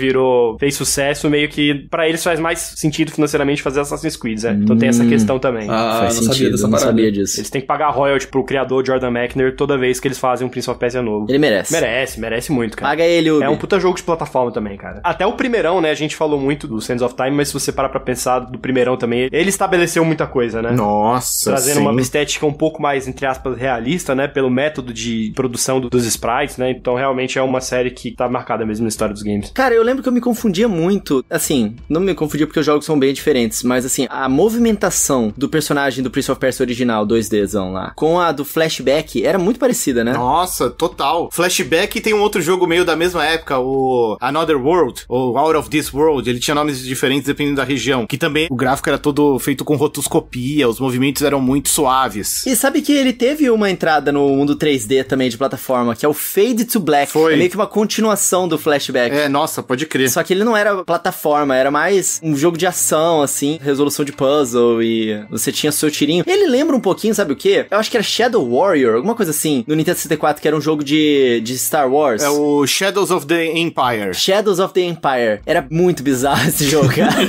fez sucesso, meio que pra eles faz mais sentido financeiramente fazer Assassin's Creed, né? Então tem essa questão também. Faz não sabia sentido, dessa eu não parada. sabia disso. Eles têm que pagar royalty pro criador Jordan Mechner toda vez que eles fazem um Prince of Persia novo. Ele merece. Merece muito, cara. Paga ele, Ubi. É um puta jogo de plataforma também, cara. Até o primeirão, né? A gente falou muito do Sands of Time, mas se você parar pra pensar do primeirão também, ele estabeleceu muita coisa, né? Nossa, Trazendo sim. uma estética um pouco mais, entre aspas, realista, né? Pelo método de produção dos sprites, né? Então, realmente é uma série que tá marcada mesmo na história dos games. Cara, eu lembro que eu me confundia muito, assim, não me confundia porque os jogos são bem diferentes, mas assim, a movimentação do personagem do Prince of Persia original, 2Dzão lá, com a do Flashback, era muito parecida, né? Nossa, total. Flashback tem um outro jogo meio da mesma época, o Another World, ou Out of This World, ele tinha nomes diferentes dependendo da região, que também o gráfico era todo feito com rotoscopia, os movimentos eram muito suaves. E sabe que ele teve uma entrada no mundo 3D também de plataforma, que é o Fade to Black. Foi. É meio que uma continuação do Flashback. É, nossa, pode crer. Só que ele não era plataforma, era mais um jogo de ação, assim, resolução de puzzle e você tinha seu tirinho. Ele lembra um pouquinho, sabe o quê? Eu acho que era Shadow Warrior, alguma coisa assim, no Nintendo 64, que era um jogo de Star Wars. É o Shadows of the Empire. Shadows of the Empire. Era muito bizarro esse jogo, cara.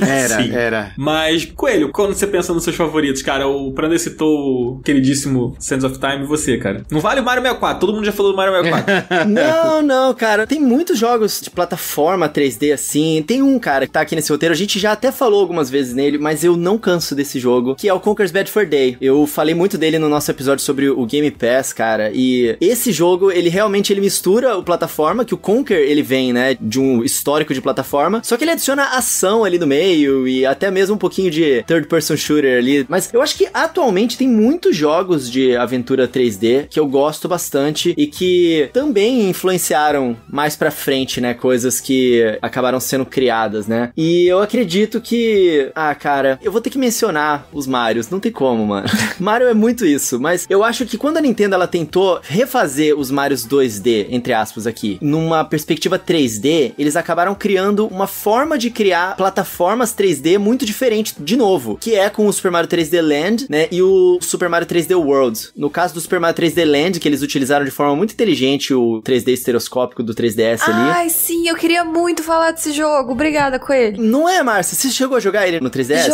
Era. Mas, Coelho, quando você pensa nos seus favoritos, cara, o Prandas citou o queridíssimo Sands of Time e você, cara. Não vale o Mario 64, todo mundo já falou do Mario 64. Não, cara. Tem muitos jogos de plataforma 3D assim. Tem um, cara, que tá aqui nesse roteiro. A gente já até falou algumas vezes nele, mas eu não canso desse jogo, que é o Conker's Bad Fur Day. Eu falei muito dele no nosso episódio sobre o Game Pass, cara. E esse jogo, ele realmente mistura o plataforma, que o Conker, ele vem, né, de um histórico de plataforma, só que ele adiciona ação ali no meio e até mesmo um pouquinho de third person shooter ali. Mas eu acho que atualmente tem muitos jogos de aventura 3D que eu gosto bastante e que também influenciaram mais pra frente, né, coisas que acabaram sendo criadas, né? E eu acredito que, cara, eu vou ter que mencionar os Marios, não tem como, mano. Mario é muito isso, mas eu acho que quando a Nintendo ela tentou refazer os Marios 2D, entre aspas aqui, numa perspectiva 3D, eles acabaram criando uma forma de criar plataformas 3D muito diferente de novo, que é com o Super Mario 3D Land, né, e o Super Mario 3D World. No caso do Super Mario 3D Land, que eles utilizaram de forma muito inteligente o 3D estereoscópico do 3DS ali. Ai, sim, eu queria muito falar desse jogo. Obrigada, Coelho. Não é, Márcia? Você chegou a jogar ele no 3DS?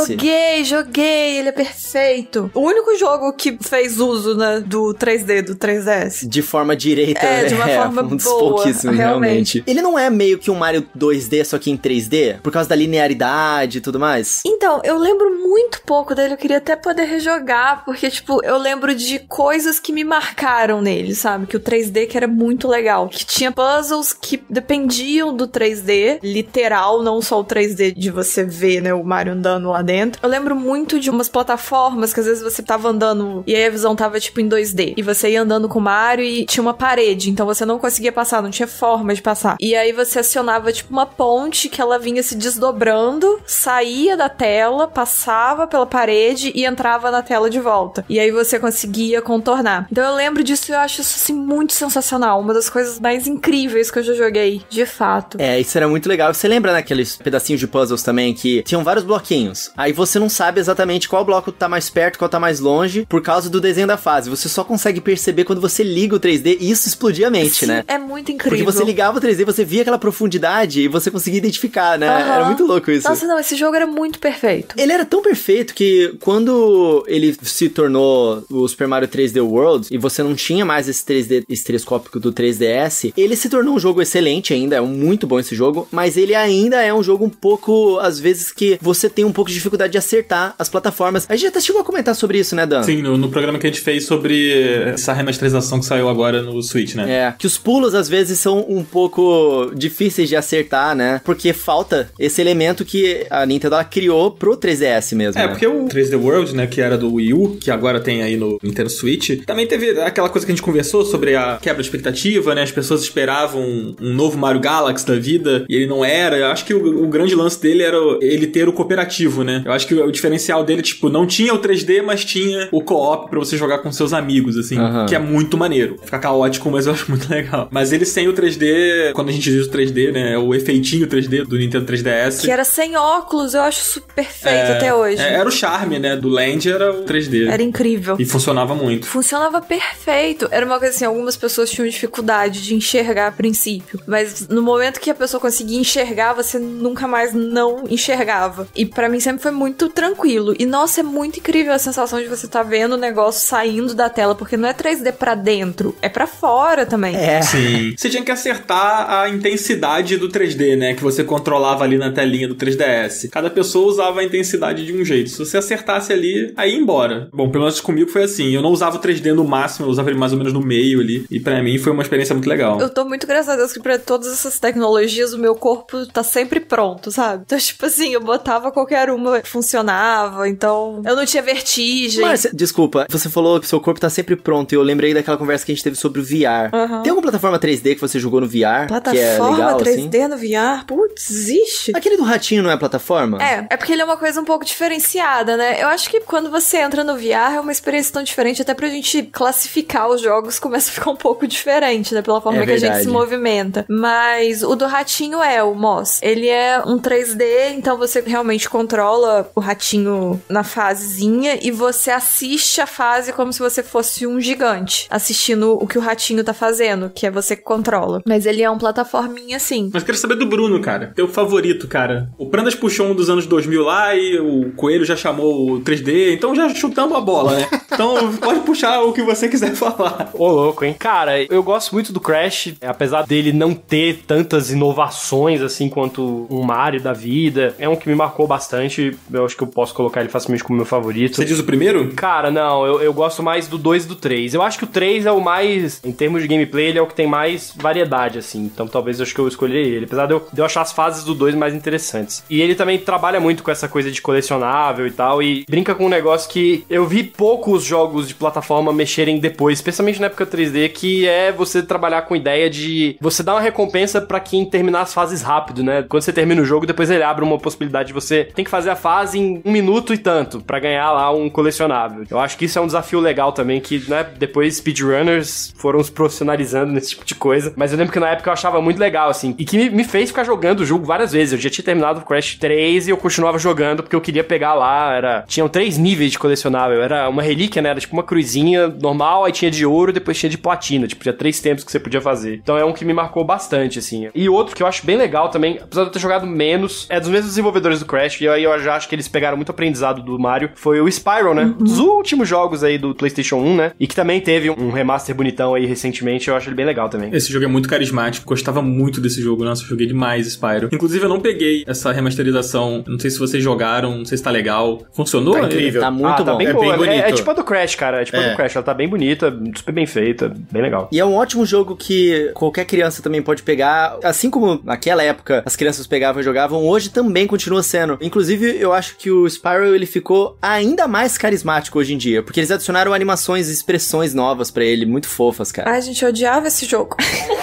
Joguei, ele é perfeito. O único jogo que fez uso, né, do 3D, do 3DS. De forma direita, né? De uma forma um dos boa, pouquíssimos, realmente. Ele não é meio que um Mario 2D, só que em 3D? Por causa da linearidade e tudo mais? Então, eu lembro muito pouco dele, eu queria até poder rejogar, porque, tipo, eu lembro de coisas que me marcaram nele, sabe? Que o 3D que era muito legal, que tinha puzzles que dependiam do 3D, literal, não só o 3D de você ver, né, o Mario andando lá dentro. Eu lembro muito de umas plataformas que às vezes você tava andando e aí a visão tava, tipo, em 2D, e você ia andando com o Mario e tinha uma parede, então você não conseguia passar, não tinha forma de passar. E aí você acionava, tipo, uma ponte que ela vinha se desdobrando, saía da tela, passava pela parede e entrava na tela de volta. E aí você conseguia contornar. Então eu lembro disso e eu acho isso, assim, muito sensacional. Uma das coisas mais incríveis que eu já joguei, de fato. Isso era muito legal. Você lembra naqueles pedacinhos de puzzles também que tinham vários bloquinhos? Aí você não sabe exatamente qual bloco tá mais perto, qual tá mais longe, por causa do desenho da fase. Você só consegue perceber quando você liga o 3D e isso explodia a mente, Sim, né? É muito incrível. Porque você ligava o 3D, você via aquela profundidade e você conseguia identificar, né? Era muito louco isso. Nossa, não, esse jogo era muito perfeito. Ele era tão perfeito que quando ele se tornou o Super Mario 3D World e você não tinha mais esse 3D estereoscópico do 3DS, ele se tornou um jogo excelente ainda, é muito bom esse jogo, mas ele ainda é um jogo um pouco, às vezes, que você tem um pouco de dificuldade de acertar as plataformas. A gente até chegou a comentar sobre isso, né, Dan? Sim, no programa que a gente fez sobre essa remasterização que saiu agora no Switch, né? Que os pulos, às vezes, são um pouco difíceis de acertar, né? Porque falta esse elemento que a Nintendo ela criou pro 3DS mesmo, né? Porque o 3D World, né, que era do Wii U, que agora tem aí no Nintendo Switch, também teve aquela coisa que a gente conversou sobre a quebra de expectativa, né? As pessoas esperavam um novo Mario Galaxy da vida, e ele não era. Eu acho que o grande lance dele era ele ter o cooperativo, né? Eu acho que o diferencial dele, tipo, não tinha o 3D, mas tinha o co-op pra você jogar com seus amigos, assim, que é muito maneiro. Fica caótico, mas eu acho muito legal. Mas ele sem o 3D, quando a gente diz o 3D, né, o efeitinho 3D do Nintendo 3DS. Que era sem óculos, eu acho super perfeito até hoje. Era o charme, né, do Land era o 3D. Era incrível. E funcionava muito. Funcionava perfeito. Era uma coisa assim, algumas pessoas tinham dificuldade de enxergar a princípio, mas no momento que a pessoa conseguia enxergar, você nunca mais não enxergava. E pra mim sempre foi muito tranquilo. E nossa, é muito incrível a sensação de você tá vendo o negócio saindo da tela, porque não é 3D pra dentro, é pra fora também. Sim. Você tinha que acertar a intensidade do 3D, né, que você controlava ali na telinha do 3DS. Cada pessoa usava a intensidade de um jeito. Se você acertasse ali, aí ia embora. Bom, pelo menos comigo foi assim. Eu não usava o 3D no máximo, eu usava ele mais ou menos no meio ali. E pra mim foi uma experiência muito legal. Eu tô muito, graças a Deus, que pra todas essas tecnologias o meu corpo tá sempre pronto, sabe? Então, tipo assim, eu botava qualquer uma, funcionava, então eu não tinha vertigem. Mas, desculpa, você falou que seu corpo tá sempre pronto e eu lembrei daquela conversa que a gente teve sobre o VR. Tem alguma plataforma 3D que você jogou no VR? Plataforma que é legal, 3D assim? no VR? Putz, existe? Aquele do ratinho não é plataforma? É porque ele é uma coisa um pouco diferenciada, né? Eu acho que quando você entra no VR é uma experiência tão diferente, até pra gente classificar os jogos começa a ficar um pouco diferente, né? Pela forma que a gente se movimenta. Mas o do ratinho o Moss. Ele é um 3D, então você realmente controla o ratinho na fasezinha e você assiste a fase como se você fosse um gigante, assistindo o que o ratinho tá fazendo, que é você que controla. Mas ele é um plataforminha assim. Mas eu quero saber do Bruno, cara. Teu favorito, cara. O Prandas puxou um dos anos 2000 lá e o Coelho já chamou o 3D, então já chutamos a bola, né? Então pode puxar o que você quiser falar. Ô, louco, hein? Cara, eu gosto muito do Crash, apesar dele não ter tantas inovações assim quanto um Mario da vida. É um que me marcou bastante. Eu acho que eu posso colocar ele facilmente como meu favorito. Você diz o primeiro? Cara, não, eu gosto mais do 2 e do 3. Eu acho que o 3 é o mais, em termos de gameplay, ele é o que tem mais variedade, assim. Então talvez eu acho que eu escolheria ele. Apesar de eu achar as fases do 2 mais interessantes. E ele também trabalha muito com essa coisa de colecionável e tal. E brinca com um negócio que eu vi poucos jogos de plataforma mexerem depois coisa, especialmente na época 3D, que é você trabalhar com a ideia de você dar uma recompensa pra quem terminar as fases rápido, né? Quando você termina o jogo, depois ele abre uma possibilidade de você tem que fazer a fase em 1 minuto e tanto, pra ganhar lá um colecionável. Eu acho que isso é um desafio legal também, que, né, depois speedrunners foram se profissionalizando nesse tipo de coisa, mas eu lembro que na época eu achava muito legal, assim, e que me fez ficar jogando o jogo várias vezes. Eu já tinha terminado o Crash 3 e eu continuava jogando porque eu queria pegar lá, tinham 3 níveis de colecionável, era uma relíquia, né, era tipo uma cruzinha normal, aí tinha de ouro, depois tinha de platina, tipo, tinha 3 tempos que você podia fazer. Então é um que me marcou bastante, assim. E outro que eu acho bem legal também, apesar de eu ter jogado menos, é dos mesmos desenvolvedores do Crash, e aí eu já acho que eles pegaram muito aprendizado do Mario, foi o Spyro, né? Dos últimos jogos aí do PlayStation 1, né? E que também teve um remaster bonitão aí recentemente, eu acho ele bem legal também. Esse jogo é muito carismático, gostava muito desse jogo, nossa, eu joguei demais Spyro. Inclusive eu não peguei essa remasterização, não sei se vocês jogaram, não sei se tá legal. Funcionou? Tá incrível. Tá muito bom. Tá bem É boa. bem bonito. É tipo a do Crash, cara. É tipo a do Crash. Ela tá bem bonita, super bem feita, bem legal. E é um ótimo jogo que qualquer criança também pode pegar, assim como naquela época as crianças pegavam e jogavam, hoje também continua sendo. Inclusive, eu acho que o Spyro, ele ficou ainda mais carismático hoje em dia, porque eles adicionaram animações e expressões novas pra ele, muito fofas, cara. Ai, gente, eu odiava esse jogo.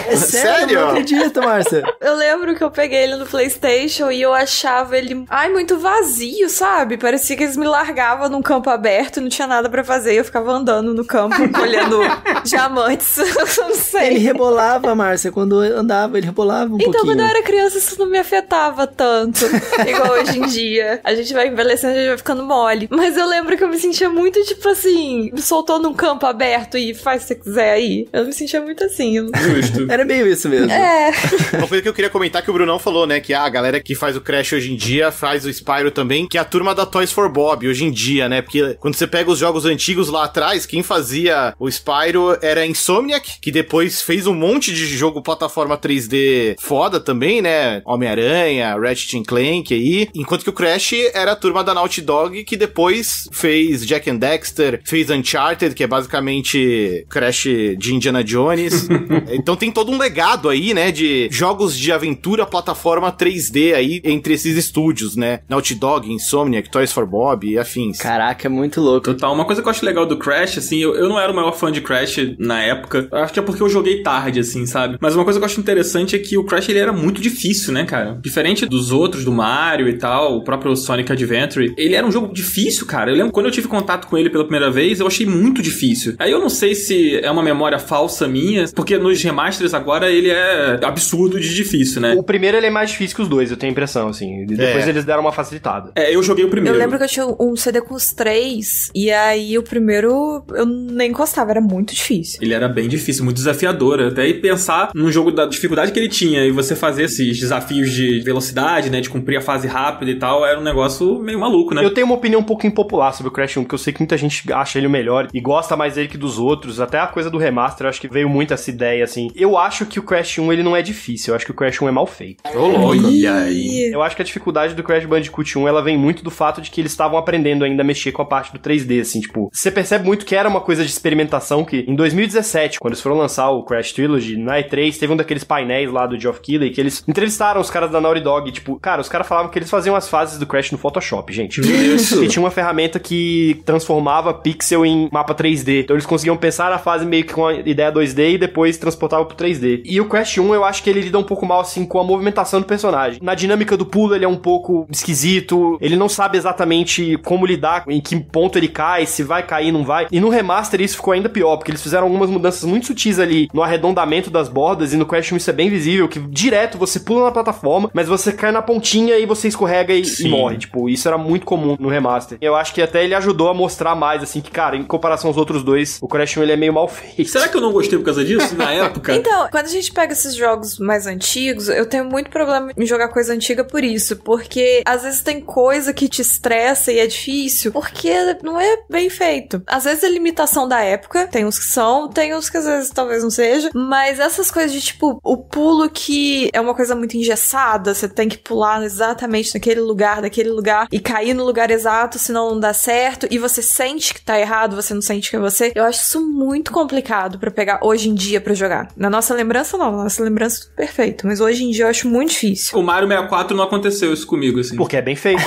É sério? Não acredito, Márcia. Eu lembro que eu peguei ele no PlayStation e eu achava ele, muito vazio, sabe? Parecia que eles me largavam num campo aberto e não tinha nada pra fazer. E eu ficava andando no campo, colhendo diamantes. Eu não sei. Ele rebolava, Márcia, quando andava, ele rebolava um pouquinho. Então, quando eu era criança, isso não me afetava tanto, igual hoje em dia. A gente vai envelhecendo, a gente vai ficando mole. Mas eu lembro que eu me sentia muito, tipo assim, me soltou num campo aberto e faz o que você quiser aí. Eu me sentia muito assim. Justo. Era meio isso mesmo. É. Uma coisa que eu queria comentar que o Brunão falou, né, que a galera que faz o Crash hoje em dia faz o Spyro também, que é a turma da Toys for Bob hoje em dia, né, porque quando você pega os jogos antigos lá atrás, quem fazia o Spyro era a Insomniac, que depois fez um monte de jogo plataforma 3D foda também, né, Homem-Aranha, Ratchet & Clank aí, enquanto que o Crash era a turma da Naughty Dog, que depois fez Jack and Dexter, fez Uncharted, que é basicamente Crash de Indiana Jones. Então tem todo um legado aí, né, de jogos de aventura plataforma 3D aí entre esses estúdios, né, Naughty Dog, Insomniac, Toys for Bob e afins. Caraca, é muito louco. Total, uma coisa que eu acho legal do Crash, assim, eu não era o maior fã de Crash na época, acho que é porque eu joguei tarde, assim, sabe? Mas uma coisa que eu acho interessante é que o Crash, ele era muito difícil, né, cara? Diferente dos outros, do Mario e tal, o próprio Sonic Adventure, ele era um jogo difícil, cara. Eu lembro quando eu tive contato com ele pela primeira vez, eu achei muito difícil. Aí eu não sei se é uma memória falsa minha, porque nos remasters agora ele é absurdo de difícil, né? O primeiro ele é mais difícil que os dois, eu tenho a impressão, assim. E depois eles deram uma facilitada. Eu joguei o primeiro. Eu lembro que eu tinha um CD com os 3, e aí o primeiro eu nem encostava, era muito difícil. Ele era bem difícil, muito desafiador. Até pensar num jogo da dificuldade que ele tinha e você fazer esses desafios de velocidade, né, de cumprir a fase rápida e tal, era um negócio meio maluco, né? Eu tenho uma opinião um pouco impopular sobre o Crash 1, porque eu sei que muita gente acha ele o melhor e gosta mais dele que dos outros. Até a coisa do remaster, eu acho que veio muito essa ideia, assim. Eu acho que o Crash 1, ele não é difícil. Eu acho que o Crash 1 é mal feito. Olha aí. Eu acho que a dificuldade do Crash Bandicoot 1, ela vem muito do fato de que eles estavam aprendendo ainda a mexer com a parte do 3D, assim, tipo... Você percebe muito que era uma coisa de experimentação que, em 2017, quando eles foram lançar o Crash Trilogy, na E3, teve um daqueles painéis lá do Geoff Keighley que eles entrevistaram os caras da Naughty Dog, tipo... Cara, os caras falavam que eles faziam as fases do Crash no Photoshop, gente. Isso! E tinha uma ferramenta que transformava pixel em mapa 3D. Então eles conseguiam pensar na fase meio que com a ideia 2D e depois transportava pro 3D. E o Crash 1, eu acho que ele lida um pouco mal, assim, com a movimentação do personagem. Na dinâmica do pulo, ele é um pouco esquisito. Ele não sabe exatamente como lidar, em que ponto ele cai, se vai cair, não vai. E no remaster isso ficou ainda pior, porque eles fizeram algumas mudanças muito sutis ali no arredondamento das bordas, e no Crash 1 isso é bem visível, que direto você pula na plataforma, mas você cai na pontinha e você escorrega e morre. Tipo, isso era muito comum no remaster. Eu acho que até ele ajudou a mostrar mais, assim, que, cara, em comparação aos outros dois, o Crash 1 ele é meio mal feito. Será que eu não gostei por causa disso, na época? Então, quando a gente pega esses jogos mais antigos, eu tenho muito problema em jogar coisa antiga por isso, porque às vezes tem coisa que te estressa e é difícil, porque não é bem feito. Às vezes é limitação da época, tem uns que são, tem uns que às vezes talvez não seja, mas essas coisas de tipo, o pulo que é uma coisa muito engessada, você tem que pular exatamente naquele lugar, e cair no lugar exato, senão não dá certo, e você sente que tá errado, você não sente que é você. Eu acho isso muito complicado pra pegar hoje em dia pra jogar. Na nossa nossa lembrança não, nossa lembrança é tudo perfeito, mas hoje em dia eu acho muito difícil. O Mario 64 não aconteceu isso comigo, assim. Porque é bem feito.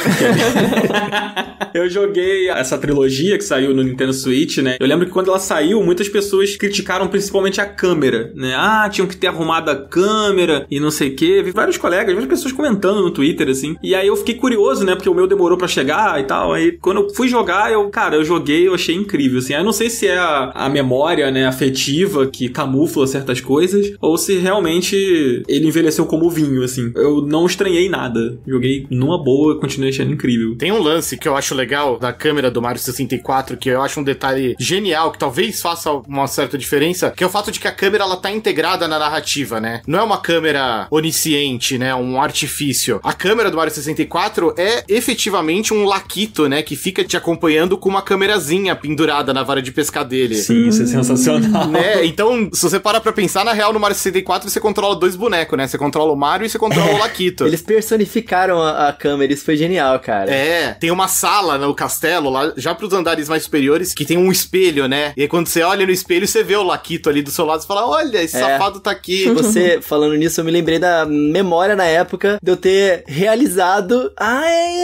Eu joguei essa trilogia que saiu no Nintendo Switch, né? Eu lembro que quando ela saiu, muitas pessoas criticaram principalmente a câmera, né? Ah, tinham que ter arrumado a câmera e não sei o quê. Vi vários colegas, várias pessoas comentando no Twitter, assim. E aí eu fiquei curioso, né? Porque o meu demorou pra chegar e tal. Aí quando eu fui jogar, eu joguei, eu achei incrível, assim. Aí eu não sei se é a memória, né, afetiva que camufla certas coisas, ou se realmente ele envelheceu como vinho, assim. Eu não estranhei nada. Joguei numa boa, continuei achando incrível. Tem um lance que eu acho legal da câmera do Mario 64, que eu acho um detalhe genial, que talvez faça uma certa diferença, que é o fato de que a câmera, ela tá integrada na narrativa, né? Não é uma câmera onisciente, né? Um artifício. A câmera do Mario 64 é efetivamente um laquito, né? Que fica te acompanhando com uma câmerazinha pendurada na vara de pescar dele. Sim, isso é sensacional. Né? Então, se você parar pra pensar, na real, no Mario 64 você controla dois bonecos, né? Você controla o Mario e você controla o laquito. Eles personificaram a câmera, isso foi genial, cara. É, tem uma sala no castelo, lá já pros andares mais superiores, que tem um espelho, né? E aí quando você olha no espelho, você vê o laquito ali do seu lado e fala, olha, esse safado tá aqui. Você, falando nisso, eu me lembrei da memória na época de eu ter realizado,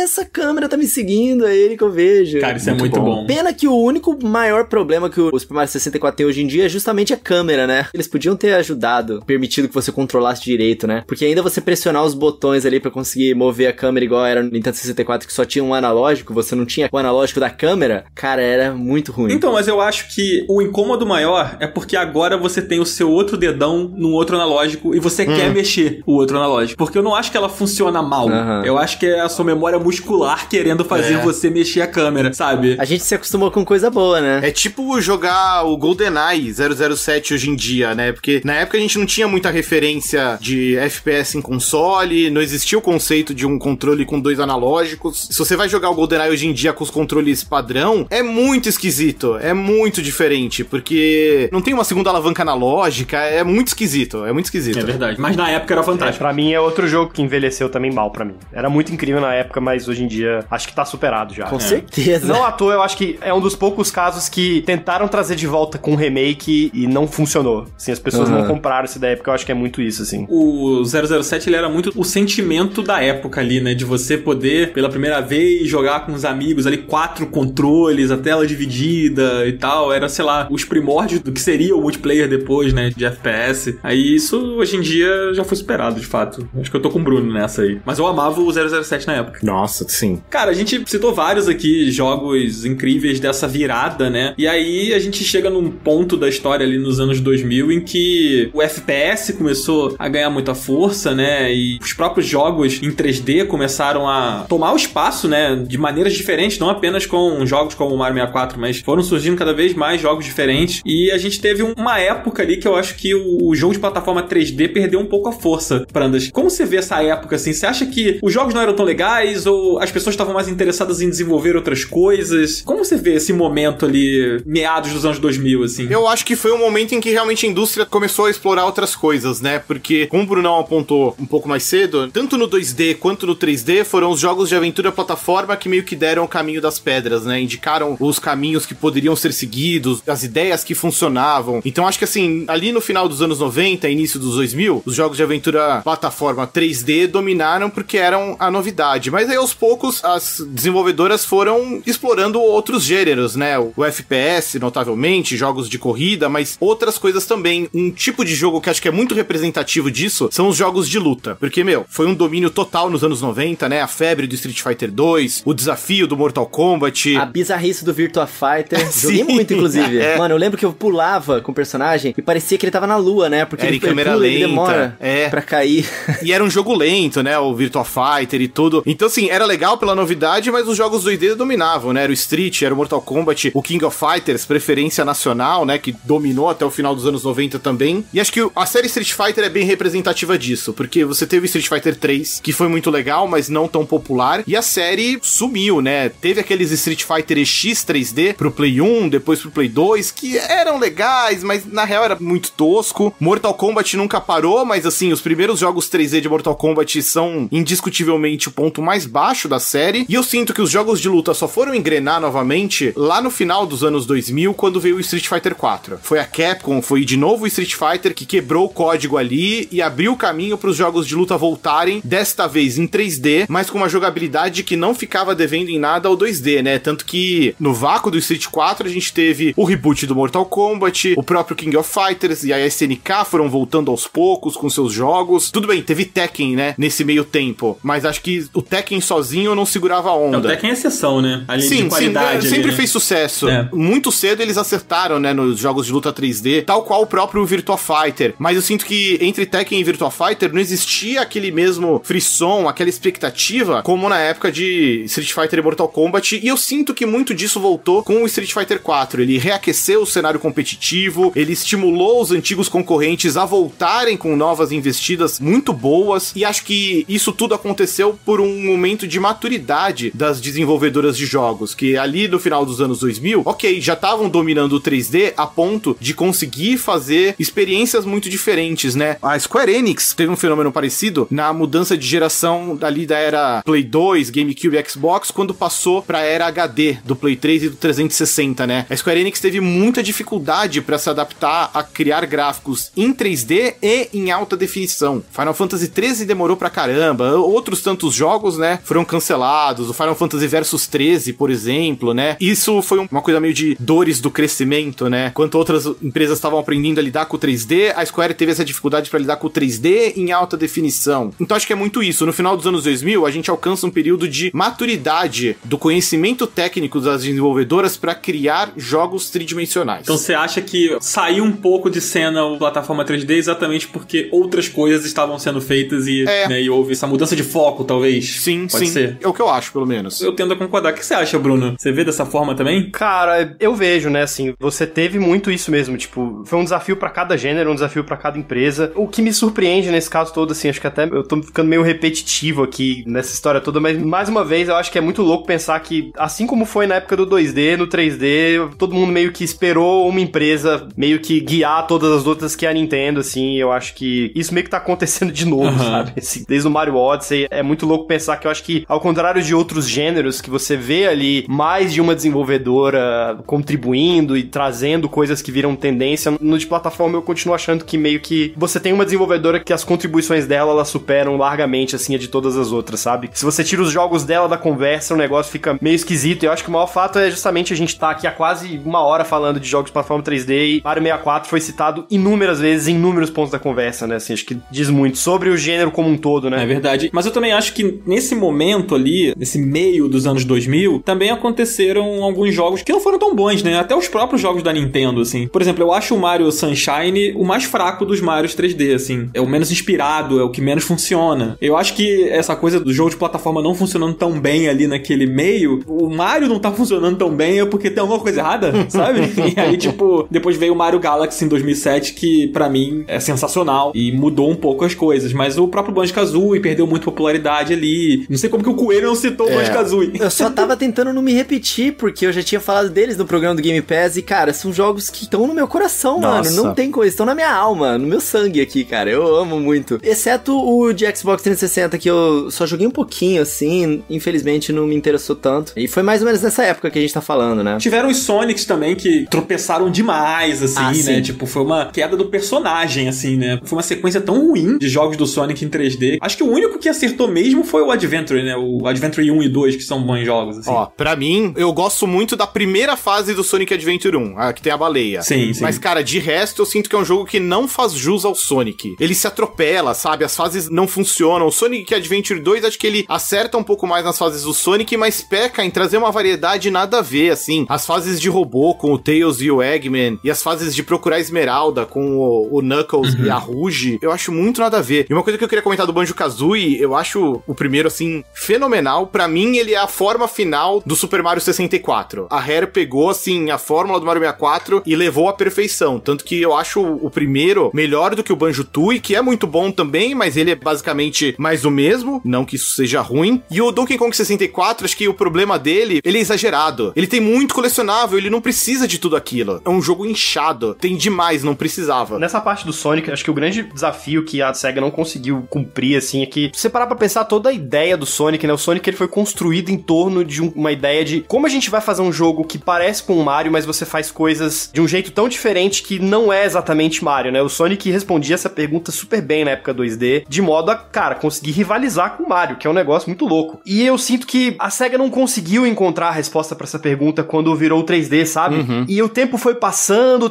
essa câmera tá me seguindo, é ele que eu vejo. Cara, isso é muito bom. Pena que o único maior problema que o Super Mario 64 tem hoje em dia é justamente a câmera, né? Eles podiam ter ajudado, permitido que você controlasse direito, né? Porque ainda você pressionar os botões ali pra conseguir mover a câmera igual era no Nintendo 64, que só tinha um analógico, você não tinha o analógico da câmera, cara, era muito ruim. Então, mas eu acho que o incômodo maior é porque agora você tem o seu outro dedão num outro analógico e você quer mexer o outro analógico. Porque eu não acho que ela funciona mal. Eu acho que é a sua memória muscular querendo fazer você mexer a câmera, sabe? A gente se acostumou com coisa boa, né? É tipo jogar o GoldenEye 007 hoje em dia, né? Porque na época a gente não tinha muita referência de FPS em console, não existia o conceito de um controle com dois analógicos. Se você vai jogar o GoldenEye hoje em dia com os controles padrão, é muito esquisito, é muito diferente, porque não tem uma segunda alavanca analógica, é muito esquisito, é muito esquisito. É verdade, mas na época era fantástico. Pra mim é outro jogo que envelheceu também mal pra mim. Era muito incrível na época, mas hoje em dia acho que tá superado já. Com certeza. Não à toa, eu acho que é um dos poucos casos que tentaram trazer de volta com remake e não funcionou. Assim, as pessoas não compraram essa ideia, porque eu acho que é muito isso, assim. O 007, ele era muito o sentimento da época ali, né? De você poder, pela primeira vez, jogar com os amigos ali, 4 controles, a tela dividida e tal. Era, sei lá, os primórdios do que seria o multiplayer depois, né? De FPS. Aí isso, hoje em dia, já foi superado, de fato. Acho que eu tô com o Bruno nessa aí. Mas eu amava o 007 na época. Nossa, sim. Cara, a gente citou vários aqui jogos incríveis dessa virada, né? E aí a gente chega num ponto da história ali nos anos 2000 em que o FPS começou a ganhar muita força, né? E os próprios jogos em 3D começaram a tomar o espaço, né? De maneiras diferentes, não apenas com jogos como o Mario 64, mas foram surgindo cada vez mais jogos diferentes. E a gente teve uma época ali que eu acho que o jogo de plataforma 3D perdeu um pouco a força, Prandas. Como você vê essa época, assim? Você acha que os jogos não eram tão legais ou as pessoas estavam mais interessadas em desenvolver outras coisas? Como você vê esse momento ali, meados dos anos 2000, assim? Eu acho que foi um momento em que realmente a indústria começou a explorar outras coisas, né? Porque, como o Brunão apontou um pouco mais cedo, tanto no 2D quanto no 3D foram os jogos de aventura plataforma que meio que deram o caminho das pedras, né? Indicaram os caminhos que poderiam ser seguidos, as ideias que funcionavam. Então acho que assim, ali no final dos anos 90, início dos 2000, os jogos de aventura plataforma 3D dominaram porque eram a novidade. Mas aí aos poucos as desenvolvedoras foram explorando outros gêneros, né? O FPS, notavelmente, jogos de corrida, mas outras coisas também. Um tipo de jogo que acho que é muito representativo disso são os jogos de luta. Porque, foi um domínio total nos anos 90, né? A febre do Street Fighter 2, o desafio do Mortal Kombat. A bizarrice do Virtua Fighter. Joguei muito, inclusive. Mano, eu lembro que eu pulava com o personagem e parecia que ele tava na lua, né? Porque era ele em câmera pula, lenta. Ele demora pra cair. E era um jogo lento, né? O Virtua Fighter e tudo. Então, assim, era legal pela novidade, mas os jogos 2D dominavam, né? Era o Street, era o Mortal Kombat, o King of Fighters, preferência nacional, né? Que dominou até o final dos anos 90 também. E acho que a série Street Fighter é bem representativa disso, porque você teve Street Fighter 3, que foi muito legal, mas não tão popular, e a série sumiu, né? Teve aqueles Street Fighter EX 3D pro Play 1, depois pro Play 2, que eram legais, mas na real era muito tosco. Mortal Kombat nunca parou, mas assim, os primeiros jogos 3D de Mortal Kombat são indiscutivelmente o ponto mais baixo da série, e eu sinto que os jogos de luta só foram engrenar novamente lá no final dos anos 2000, quando veio o Street Fighter 4. Foi a Capcom, foi de novo o Street Fighter, que quebrou o código ali e abriu o caminho para os jogos de luta voltarem, desta vez em 3D, mas com uma jogabilidade que não ficava devendo em nada ao 2D, né? Tanto que no vácuo do Street 4 a gente teve o reboot do Mortal Kombat, o próprio King of Fighters e a SNK foram voltando aos poucos com seus jogos. Tudo bem, teve Tekken, né? Nesse meio tempo, mas acho que o Tekken sozinho não segurava a onda. O Tekken é exceção, né? Ali de qualidade. Sempre né? fez sucesso. Muito cedo eles acertaram, né? Nos jogos de luta 3D, tal qual o próprio Virtua Fighter. Mas eu sinto que entre Tekken e Virtua Fighter não existia aquele mesmo frisson, aquela expectativa, como na época de Street Fighter e Mortal Kombat. E eu sinto que muito disso voltou com o Street Fighter 4. Ele reaqueceu o cenário competitivo, ele estimulou os antigos concorrentes a voltarem com novas investidas muito boas. E acho que isso tudo aconteceu por um momento de maturidade das desenvolvedoras de jogos, que ali no final dos anos 2000, ok, já estavam dominando o 3D a ponto de conseguir fazer experiências muito diferentes, né? A Square Enix teve um fenômeno parecido na mudança de geração ali da era Play 2, GameCube e Xbox, quando passou pra era HD do Play 3 e do 360, né? A Square Enix teve muita dificuldade pra se adaptar a criar gráficos em 3D e em alta definição. Final Fantasy 13 demorou pra caramba, outros tantos jogos, né, foram cancelados, o Final Fantasy Versus 13, por exemplo, né? Isso foi uma coisa meio de dores do crescimento, né? Enquanto outras empresas estavam aprendendo a lidar com o 3D, a Square teve essa dificuldade pra lidar com o 3D em alta definição. Então acho que é muito isso. No final dos anos 2000, a gente alcança um período de maturidade do conhecimento técnico das desenvolvedoras pra criar jogos tridimensionais. Então você acha que saiu um pouco de cena o plataforma 3D exatamente porque outras coisas estavam sendo feitas e, né, e houve essa mudança de foco, talvez? Sim, Pode sim. ser? É o que eu acho, pelo menos. Eu tendo a concordar. O que você acha, Bruno? Você vê dessa forma também? Cara, eu vejo, né, assim, você teve muito isso mesmo, tipo, foi um desafio pra cada gênero, um desafio pra cada empresa. O que me surpreende nesse caso todo, assim, acho que até eu tô ficando meio repetitivo aqui nessa história toda, mas mais uma vez eu acho que é muito louco pensar que, assim como foi na época do 2D, no 3D, todo mundo meio que esperou uma empresa meio que guiar todas as outras que a Nintendo, assim, eu acho que isso meio que tá acontecendo de novo, sabe? Assim, desde o Mario Odyssey, é muito louco pensar que eu acho que, ao contrário de outros gêneros, que você vê ali mais de uma desenvolvedora contribuindo e trazendo coisas que viram tendência, no de plataforma eu continuo achando que meio que você tem uma desenvolvedora que as contribuições dela, elas superam largamente, assim, a de todas as outras, sabe? Se você tira os jogos dela da conversa, o negócio fica meio esquisito, e eu acho que o maior fato é justamente a gente tá aqui há quase uma hora falando de jogos de plataforma 3D, e Mario 64 foi citado inúmeras vezes em inúmeros pontos da conversa, né? Assim, acho que diz muito sobre o gênero como um todo, né? É verdade. Mas eu também acho que nesse momento ali, nesse meio dos anos 2000, também aconteceram alguns jogos que não foram tão bons, né? Até os próprios jogos da Nintendo, assim. Por exemplo, eu acho o Mario Sunshine o mais fraco dos Marios 3D, assim. É o menos inspirado, é o que menos funciona. Eu acho que essa coisa do jogo de plataforma não funcionando tão bem ali naquele meio, o Mario não tá funcionando tão bem é porque tem alguma coisa errada, sabe? E aí, tipo, depois veio o Mario Galaxy em 2007, que pra mim é sensacional e mudou um pouco as coisas. Mas o próprio Banjo-Kazooie perdeu muito popularidade ali. Não sei como que o Coelho não citou o Banjo-Kazooie. Eu só tava tentando não me repetir, porque eu já tinha falado deles no programa do Game Pass e, cara, são jogos que estão no meu coração, Nossa. mano. Não tem coisa, estão na minha alma, no meu sangue aqui, cara. Eu amo muito. Exceto o de Xbox 360, que eu só joguei um pouquinho, assim. Infelizmente não me interessou tanto. E foi mais ou menos nessa época que a gente tá falando, né? Tiveram os Sonics também que tropeçaram demais, assim, né? Sim. Tipo, foi uma queda do personagem, assim, né? Foi uma sequência tão ruim de jogos do Sonic em 3D. Acho que o único que acertou mesmo foi o Adventure, né? O Adventure 1 e 2, que são bons jogos, assim. Ó, pra mim, eu gosto muito da primeira fase do Sonic Adventure 1, a que tem a baleia. Sim. Mas, cara, de resto, eu sinto que é um jogo que não faz jus ao Sonic. Ele se atropela, sabe? As fases não funcionam. O Sonic Adventure 2, acho que ele acerta um pouco mais nas fases do Sonic, mas peca em trazer uma variedade nada a ver, assim. As fases de robô com o Tails e o Eggman, e as fases de procurar Esmeralda com o Knuckles e a Rouge, eu acho muito nada a ver. E uma coisa que eu queria comentar do Banjo-Kazooie, eu acho o primeiro, assim, fenomenal. Pra mim, ele é a forma final do Super Mario 64. A Rare pegou, assim, a fórmula do Mario 64 e levou à perfeição. Tanto que eu acho o primeiro melhor do que o Banjo-Tooie, que é muito bom também, mas ele é basicamente mais do mesmo. Não que isso seja ruim. E o Donkey Kong 64, acho que o problema dele, ele é exagerado. Ele tem muito colecionável, ele não precisa de tudo aquilo. É um jogo inchado. Tem demais, não precisava. Nessa parte do Sonic, acho que o grande desafio que a SEGA não conseguiu cumprir, assim, é que, se você parar pra pensar toda a ideia do Sonic, né? O Sonic, ele foi construído em torno de uma ideia de como a gente vai fazer um jogo que parece com o Mario, mas você faz coisas de um jeito tão diferente que não é exatamente exatamente Mario, né? O Sonic respondia essa pergunta super bem na época 2D, de modo a, cara, conseguir rivalizar com o Mario, que é um negócio muito louco. E eu sinto que a SEGA não conseguiu encontrar a resposta pra essa pergunta quando virou o 3D, sabe? E o tempo foi passando,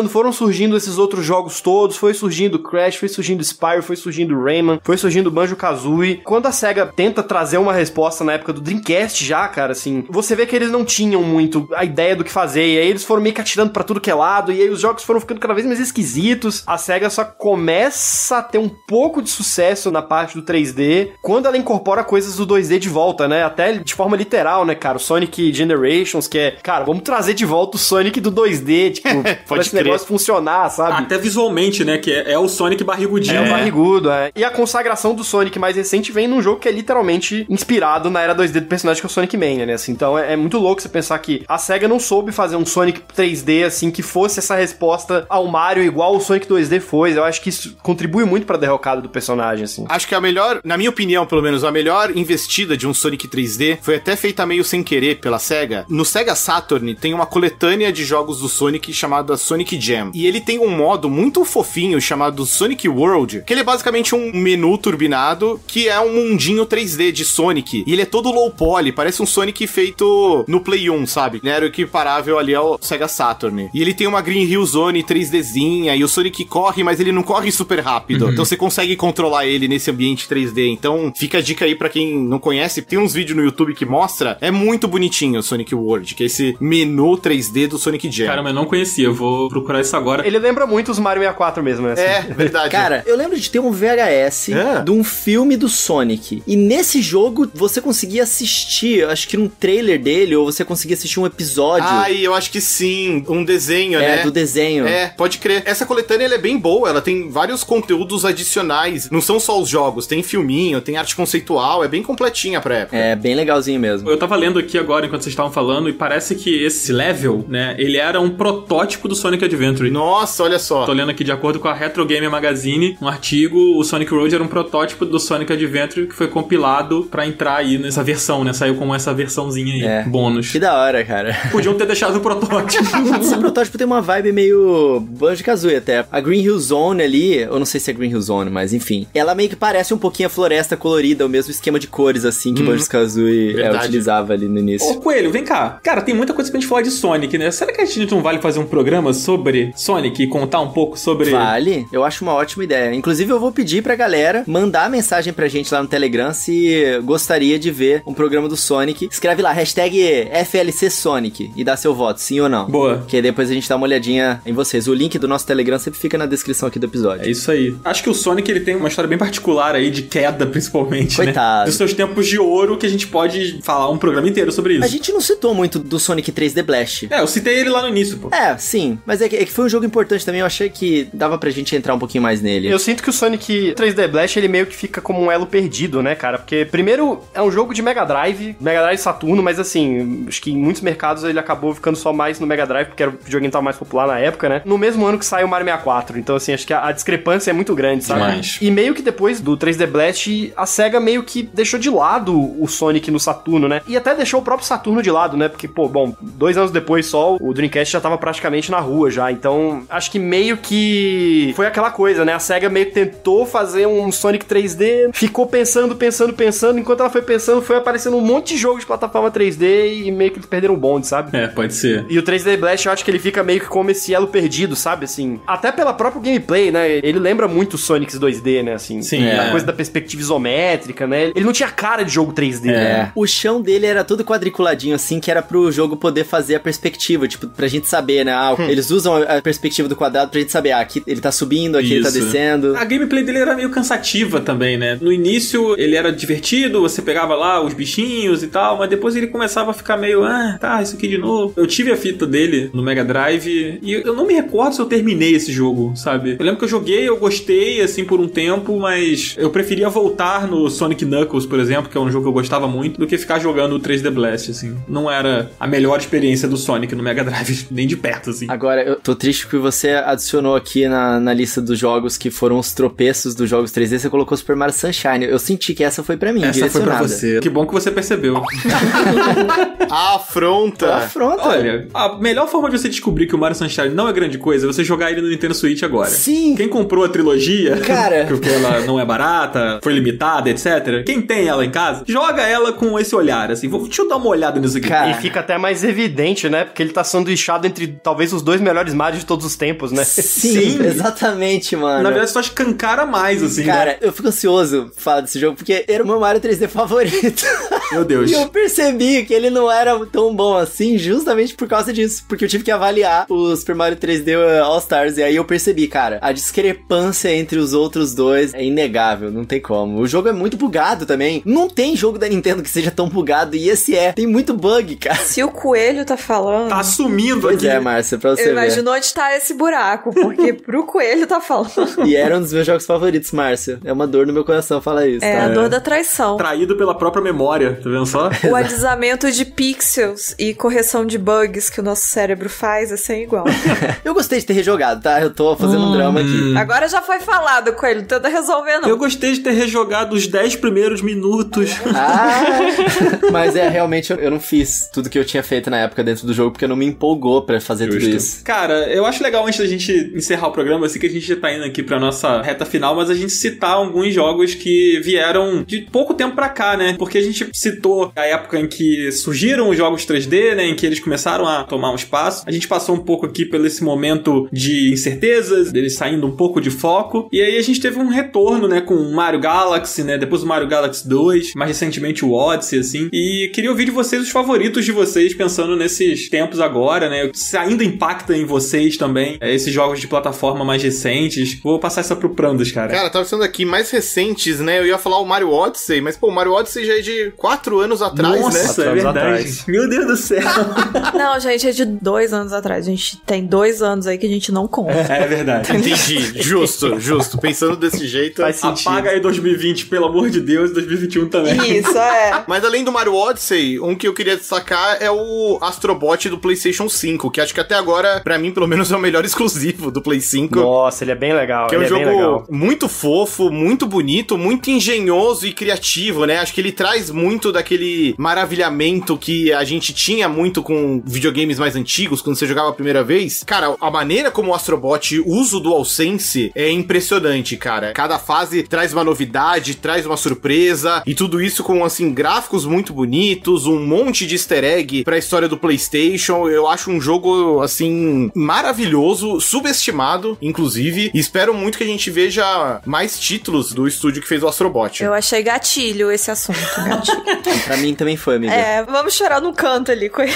foram surgindo esses outros jogos todos, foi surgindo Crash, foi surgindo Spyro, foi surgindo Rayman, foi surgindo Banjo-Kazooie. Quando a SEGA tenta trazer uma resposta na época do Dreamcast já, cara, assim, você vê que eles não tinham muito a ideia do que fazer, e aí eles foram meio que atirando pra tudo que é lado, e aí os jogos foram ficando cada vez mais esquisitos. A SEGA só começa a ter um pouco de sucesso na parte do 3D quando ela incorpora coisas do 2D de volta, né? Até de forma literal, né, cara? O Sonic Generations, que é, cara, vamos trazer de volta o Sonic do 2D, tipo, pra esse negócio funcionar, sabe? Até visualmente, né? Que é o Sonic barrigudinho. É o barrigudo, é. E a consagração do Sonic mais recente vem num jogo que é literalmente inspirado na era 2D do personagem que é o Sonic Mania, né? Assim, então é muito louco você pensar que a SEGA não soube fazer um Sonic 3D, assim, que fosse essa resposta ao Mario igual o Sonic 2D foi. Eu acho que isso contribui muito pra derrocada do personagem, assim. Acho que a melhor, na minha opinião, pelo menos, a melhor investida de um Sonic 3D foi até feita meio sem querer pela SEGA. No Sega Saturn tem uma coletânea de jogos do Sonic chamada Sonic Jam. E ele tem um modo muito fofinho chamado Sonic World, que ele é basicamente um menu turbinado que é um mundinho 3D de Sonic. E ele é todo low poly, parece um Sonic feito no Play 1, sabe? Ele era o equiparável ali ao Sega Saturn. E ele tem uma Green Hill Zone 3Dzinha, e o Sonic corre, mas ele não corre super rápido. Então você consegue controlar ele nesse ambiente 3D. Então fica a dica aí pra quem não conhece, tem uns vídeos no YouTube que mostra, é muito bonitinho o Sonic World, que é esse menu 3D do Sonic Jam. Caramba, eu não conhecia, eu vou procurar isso agora. Ele lembra muito os Mario 64 mesmo, né? É, verdade. Cara, eu lembro de ter um VHS de um filme do Sonic. E nesse jogo, você conseguia assistir, acho que num trailer dele, ou você conseguia assistir um episódio. Ai, eu acho que sim. Um desenho, né? É, do desenho. É, pode crer. Essa coletânea, ela é bem boa, ela tem vários conteúdos adicionais. Não são só os jogos, tem filminho, tem arte conceitual, é bem completinha pra época. É, bem legalzinho mesmo. Eu tava lendo aqui agora, enquanto vocês estavam falando, e parece que esse level, né, ele era um protótipo do Sonic Adventure. Nossa, olha só. Tô lendo aqui, de acordo com a Retro Gamer Magazine, um artigo, o Sonic Road era um protótipo do Sonic Adventure que foi compilado pra entrar aí nessa versão, né? Saiu como essa versãozinha aí, bônus. Que da hora, cara. Podiam ter deixado o protótipo. Esse protótipo tem uma vibe meio Banjo-Kazooie até. A Green Hill Zone ali, eu não sei se é Green Hill Zone, mas enfim. Ela meio que parece um pouquinho a floresta colorida, o mesmo esquema de cores, assim, que Banjo-Kazooie utilizava ali no início. Ô, Coelho, vem cá. Cara, tem muita coisa pra gente falar de Sonic, né? Será que a gente não vale fazer um programa sobre Sonic e contar um pouco sobre... Vale. Eu acho uma ótima ideia. Inclusive, eu vou pedir pra galera mandar mensagem pra gente lá no Telegram se gostaria de ver um programa do Sonic. Escreve lá, hashtag FLC Sonic e dá seu voto, sim ou não. Boa. Que aí depois a gente dá uma olhadinha em vocês. O link do nosso Telegram sempre fica na descrição aqui do episódio. É isso aí. Acho que o Sonic, ele tem uma história bem particular aí, de queda, principalmente, Coitado. Né? Dos seus tempos de ouro, que a gente pode falar um programa inteiro sobre isso. A gente não citou muito do Sonic 3D Blast. É, eu citei ele lá no início, pô. É, sim. Mas é que foi um jogo importante também. Eu achei que dava pra gente entrar um pouquinho mais nele. Eu sinto que o Sonic 3D Blast, ele meio que fica como um elo perdido, né, cara? Porque, primeiro, é um jogo de Mega Drive Saturno, mas assim, acho que em muitos mercados ele acabou ficando só mais no Mega Drive, porque era o videogame que tava mais popular na época, né? No mesmo ano que saiu o Mario 64. Então, assim, acho que a discrepância é muito grande, sabe? Demais. E meio que depois do 3D Blast, a SEGA meio que deixou de lado o Sonic no Saturno, né? E até deixou o próprio Saturno de lado, né? Porque, pô, bom, 2 anos depois só, o Dreamcast já tava praticamente na rua já. Então, acho que meio que foi aquela coisa, né? A SEGA meio que tentou fazer um Sonic 3D, ficou pensando. Enquanto ela foi pensando, foi aparecendo um monte de jogo de plataforma 3D e meio que eles perderam o bonde, sabe? É, pode ser. E o 3D Blast, eu acho que ele fica meio que como esse elo perdido, sabe? Assim, até pela própria gameplay, né? Ele lembra muito o Sonic 2D, né? Assim, sim, a coisa da perspectiva isométrica, né? Ele não tinha cara de jogo 3D, né? O chão dele era todo quadriculadinho, assim, que era pro jogo poder fazer a perspectiva, tipo, pra gente saber, né? Eles usam a perspectiva do quadrado pra gente saber, aqui ele tá subindo, aqui ele tá descendo. A gameplay dele era meio cansativa também, né? No início ele era divertido, você pegava lá os bichinhos e tal, mas depois ele começava a ficar meio, isso aqui de novo. Eu tive a fita dele no Mega Drive e eu não me recordo se eu terminei esse jogo, sabe? Eu lembro que eu joguei, eu gostei, assim, por um tempo, mas eu preferia voltar no Sonic Knuckles, por exemplo, que é um jogo que eu gostava muito, do que ficar jogando o 3D Blast, assim. Não era a melhor experiência do Sonic no Mega Drive, nem de perto, assim. Agora, eu tô triste porque você adicionou aqui na lista dos jogos que foram os tropeços dos jogos 3D, você colocou Super Mario Sunshine. Eu senti que essa foi pra mim, essa foi pra você. Que bom que você percebeu. Afronta. Afronta. Olha, a melhor forma de você descobrir que o Mario Sunshine não é grande coisa coisa, você jogar ele no Nintendo Switch agora. Sim. Quem comprou a trilogia, Cara. porque ela não é barata, foi limitada, etc. Quem tem ela em casa, joga ela com esse olhar, assim. Deixa eu dar uma olhada nisso aqui. Cara. E fica até mais evidente, né? Porque ele tá sanduichado entre talvez os 2 melhores Mario de todos os tempos, né? Sim, exatamente, mano. Na verdade, só escancara mais, assim, Cara, né? eu fico ansioso falar desse jogo, porque era o meu Mario 3D favorito. Meu Deus. E eu percebi que ele não era tão bom assim, justamente por causa disso. Porque eu tive que avaliar o Super Mario 3D All-Stars. E aí eu percebi, cara, a discrepância entre os outros dois é inegável, não tem como. O jogo é muito bugado também. Não tem jogo da Nintendo que seja tão bugado, e esse é. Tem muito bug, cara. Se o Coelho tá falando... Tá sumindo Pois aqui. é, Márcia, pra você Eu ver. imagino onde tá esse buraco, porque pro Coelho tá falando. E era um dos meus jogos favoritos, Márcia. É uma dor no meu coração falar isso, É tá? a dor da traição. Traído pela própria memória, tá vendo só? O adisamento de pixels e correção de bugs que o nosso cérebro faz é sem igual. Eu gostei de ter rejogado, tá? Eu tô fazendo um drama aqui. Agora já foi falado, Coelho, tenta resolver não. Eu gostei de ter rejogado os 10 primeiros minutos. Mas realmente eu não fiz tudo que eu tinha feito na época dentro do jogo, porque não me empolgou pra fazer tudo isso. Cara, eu acho legal antes da gente encerrar o programa, assim que a gente já tá indo aqui pra nossa reta final, mas a gente citar alguns jogos que vieram de pouco tempo pra cá, né? Porque a gente citou a época em que surgiram os jogos 3D, né? Em que eles começaram a tomar um espaço. A gente passou um pouco aqui pelo esse momento de incertezas, deles saindo um pouco de foco. E aí a gente teve um retorno, né? Com o Mario Galaxy, né? Depois o Mario Galaxy 2, mais recentemente o Odyssey, assim. E queria ouvir de vocês os favoritos de vocês, pensando nesses tempos agora, né? Se ainda impacta em vocês também, esses jogos de plataforma mais recentes. Vou passar essa pro Prandas, cara. Cara, tava pensando aqui, mais recentes, né? Eu ia falar o Mario Odyssey, mas, pô, o Mario Odyssey já é de 4 anos atrás, né? Nossa, 4 é anos verdade. atrás. Meu Deus do céu. Não, gente, é de 2 anos atrás. A gente tem 2 anos aí que a gente não conta. É verdade. Entendi. Justo. Pensando desse jeito. Faz sentido. Apaga aí 2020, pelo amor de Deus, 2021 também. Isso, é. Mas além do Mario Odyssey, um que eu queria destacar é o Astrobot do PlayStation 5, que acho que até agora, pra mim, pelo menos, é o melhor exclusivo do Play 5. Nossa, ele é bem legal. Que é um ele bem jogo legal. muito fofo, muito bonito, muito engenhoso e criativo, né? Acho que ele traz muito daquele maravilhamento que a gente tinha muito com videogames mais antigos, quando você jogava a primeira vez. Cara, a maneira como o Astrobot usa o DualSense é impressionante, cara. Cada fase traz uma novidade, traz uma surpresa, e tudo isso com, assim, gráficos muito bonitos, um monte de easter egg pra história do PlayStation. Eu acho um jogo, assim, maravilhoso, subestimado, inclusive, e espero muito que a gente veja mais títulos do estúdio que fez o Astrobot. Eu achei gatilho esse assunto, gatilho. Pra mim também foi, amiga. Vamos chorar no canto ali com ele.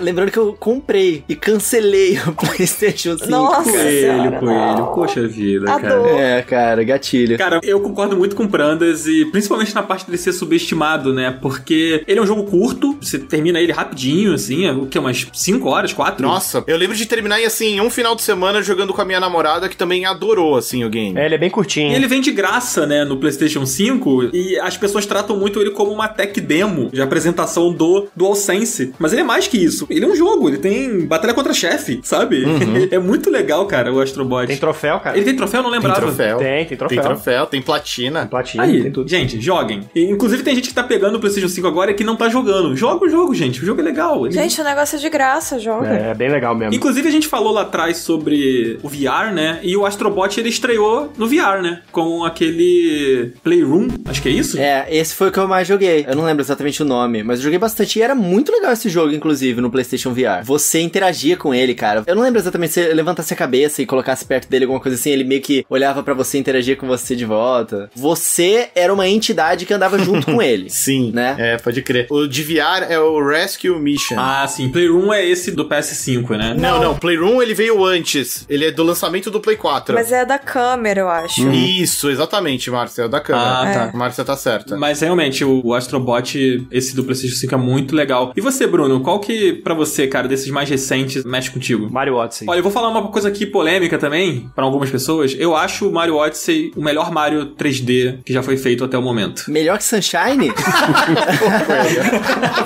Lembrando que eu comprei e cancelei o PlayStation 5. Nossa. Coelho. Poxa vida, A cara. dor. Cara, gatilho. Cara, eu concordo muito com o Prandas e principalmente na parte dele ser subestimado, né? Porque ele é um jogo curto, você termina ele rapidinho, assim, o que, umas 5 horas, 4? Nossa, eu lembro de terminar em, assim, um final de semana jogando com a minha namorada, que também adorou, assim, o game. Ele é bem curtinho. E ele vem de graça, né, no PlayStation 5, e as pessoas tratam muito ele como uma tech demo de apresentação do DualSense. Mas ele é mais que isso. Ele é um jogo, ele tem batalha contra chefe, sabe? É muito legal, cara, o Astrobot. Tem troféu, cara. Ele tem troféu? Eu não Tem lembrava. troféu. Tem troféu. Tem troféu, tem platina. Platina, Aí, tem tudo. gente, joguem. E, inclusive tem gente que tá pegando o PlayStation 5 agora e que não tá jogando. Joga o jogo, gente. O jogo é legal. Gente, o negócio é de graça, joga. É bem legal mesmo. Inclusive, a gente falou lá atrás sobre o VR, né? E o Astrobot, ele estreou no VR, né? Com aquele Playroom, acho que é isso? Esse foi o que eu mais joguei. Eu não lembro exatamente o nome, mas eu joguei bastante e era muito legal esse jogo, inclusive, no PlayStation VR. Você interagia com ele, cara. Eu não lembro exatamente se você levantasse a cabeça e colocasse perto dele alguma coisa assim, ele meio que olhava pra você e interagia com você de volta. Você era uma entidade que andava junto com ele. Sim, né? Pode crer. O de VR é o Rescue Mission. Ah, sim. Playroom é esse do PS5, né? Não, Playroom ele veio antes. Ele é do lançamento do Play 4. Mas é da câmera, eu acho. Isso, exatamente, Márcia, é o da câmera. Ah, tá. Márcia tá certa. Mas realmente, o Astrobot, esse do PlayStation 5 é muito legal. E você, Bruno, qual que, pra você, cara, desses mais recentes, mexe contigo? Mario Odyssey. Olha, eu vou falar uma coisa aqui polêmica também, pra algumas pessoas. Eu acho o Mario Odyssey o melhor Mario 3D que já foi feito até o momento. Melhor que Sunshine?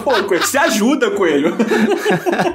Pô, Coelho, se ajuda, Coelho.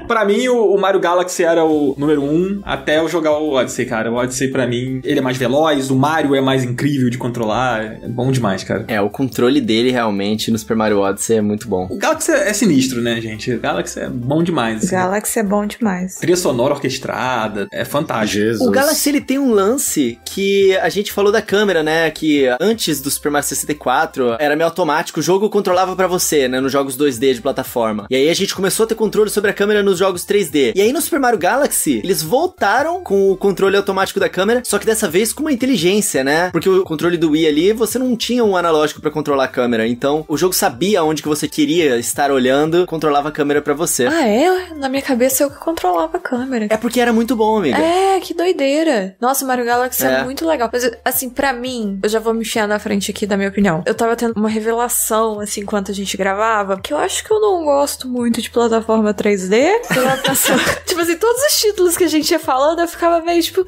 Pra mim, o Mario Galaxy era o número 1 até eu jogar o Odyssey, cara. O Odyssey, pra mim, ele é mais veloz, o Mario é mais incrível de controlar. É bom demais, cara. O controle dele realmente no Super Mario Odyssey é muito bom. O Galaxy é sinistro, né, gente? O Galaxy é bom demais. O Assim. Galaxy é bom demais. Trilha sonora orquestrada. parada. É fantástico. Jesus. O Galaxy, ele tem um lance que a gente falou da câmera, né? Que antes do Super Mario 64 era meio automático, o jogo controlava pra você, né? Nos jogos 2D de plataforma. E aí a gente começou a ter controle sobre a câmera nos jogos 3D. E aí no Super Mario Galaxy, eles voltaram com o controle automático da câmera, só que dessa vez com uma inteligência, né? Porque o controle do Wii ali, você não tinha um analógico pra controlar a câmera. Então, o jogo sabia onde que você queria estar olhando, controlava a câmera pra você. Ah, é? Na minha cabeça eu que controlava a câmera. É porque era muito bom, amiga. É, que doideira. Nossa, Mario Galaxy é É. muito legal. Mas, assim, pra mim, eu já vou me enfiar na frente aqui da minha opinião. Eu tava tendo uma revelação, assim, enquanto a gente gravava, que eu acho que eu não gosto muito de plataforma 3D. Eu tava pensando, tipo assim, todos os títulos que a gente ia falando, eu ficava meio, tipo...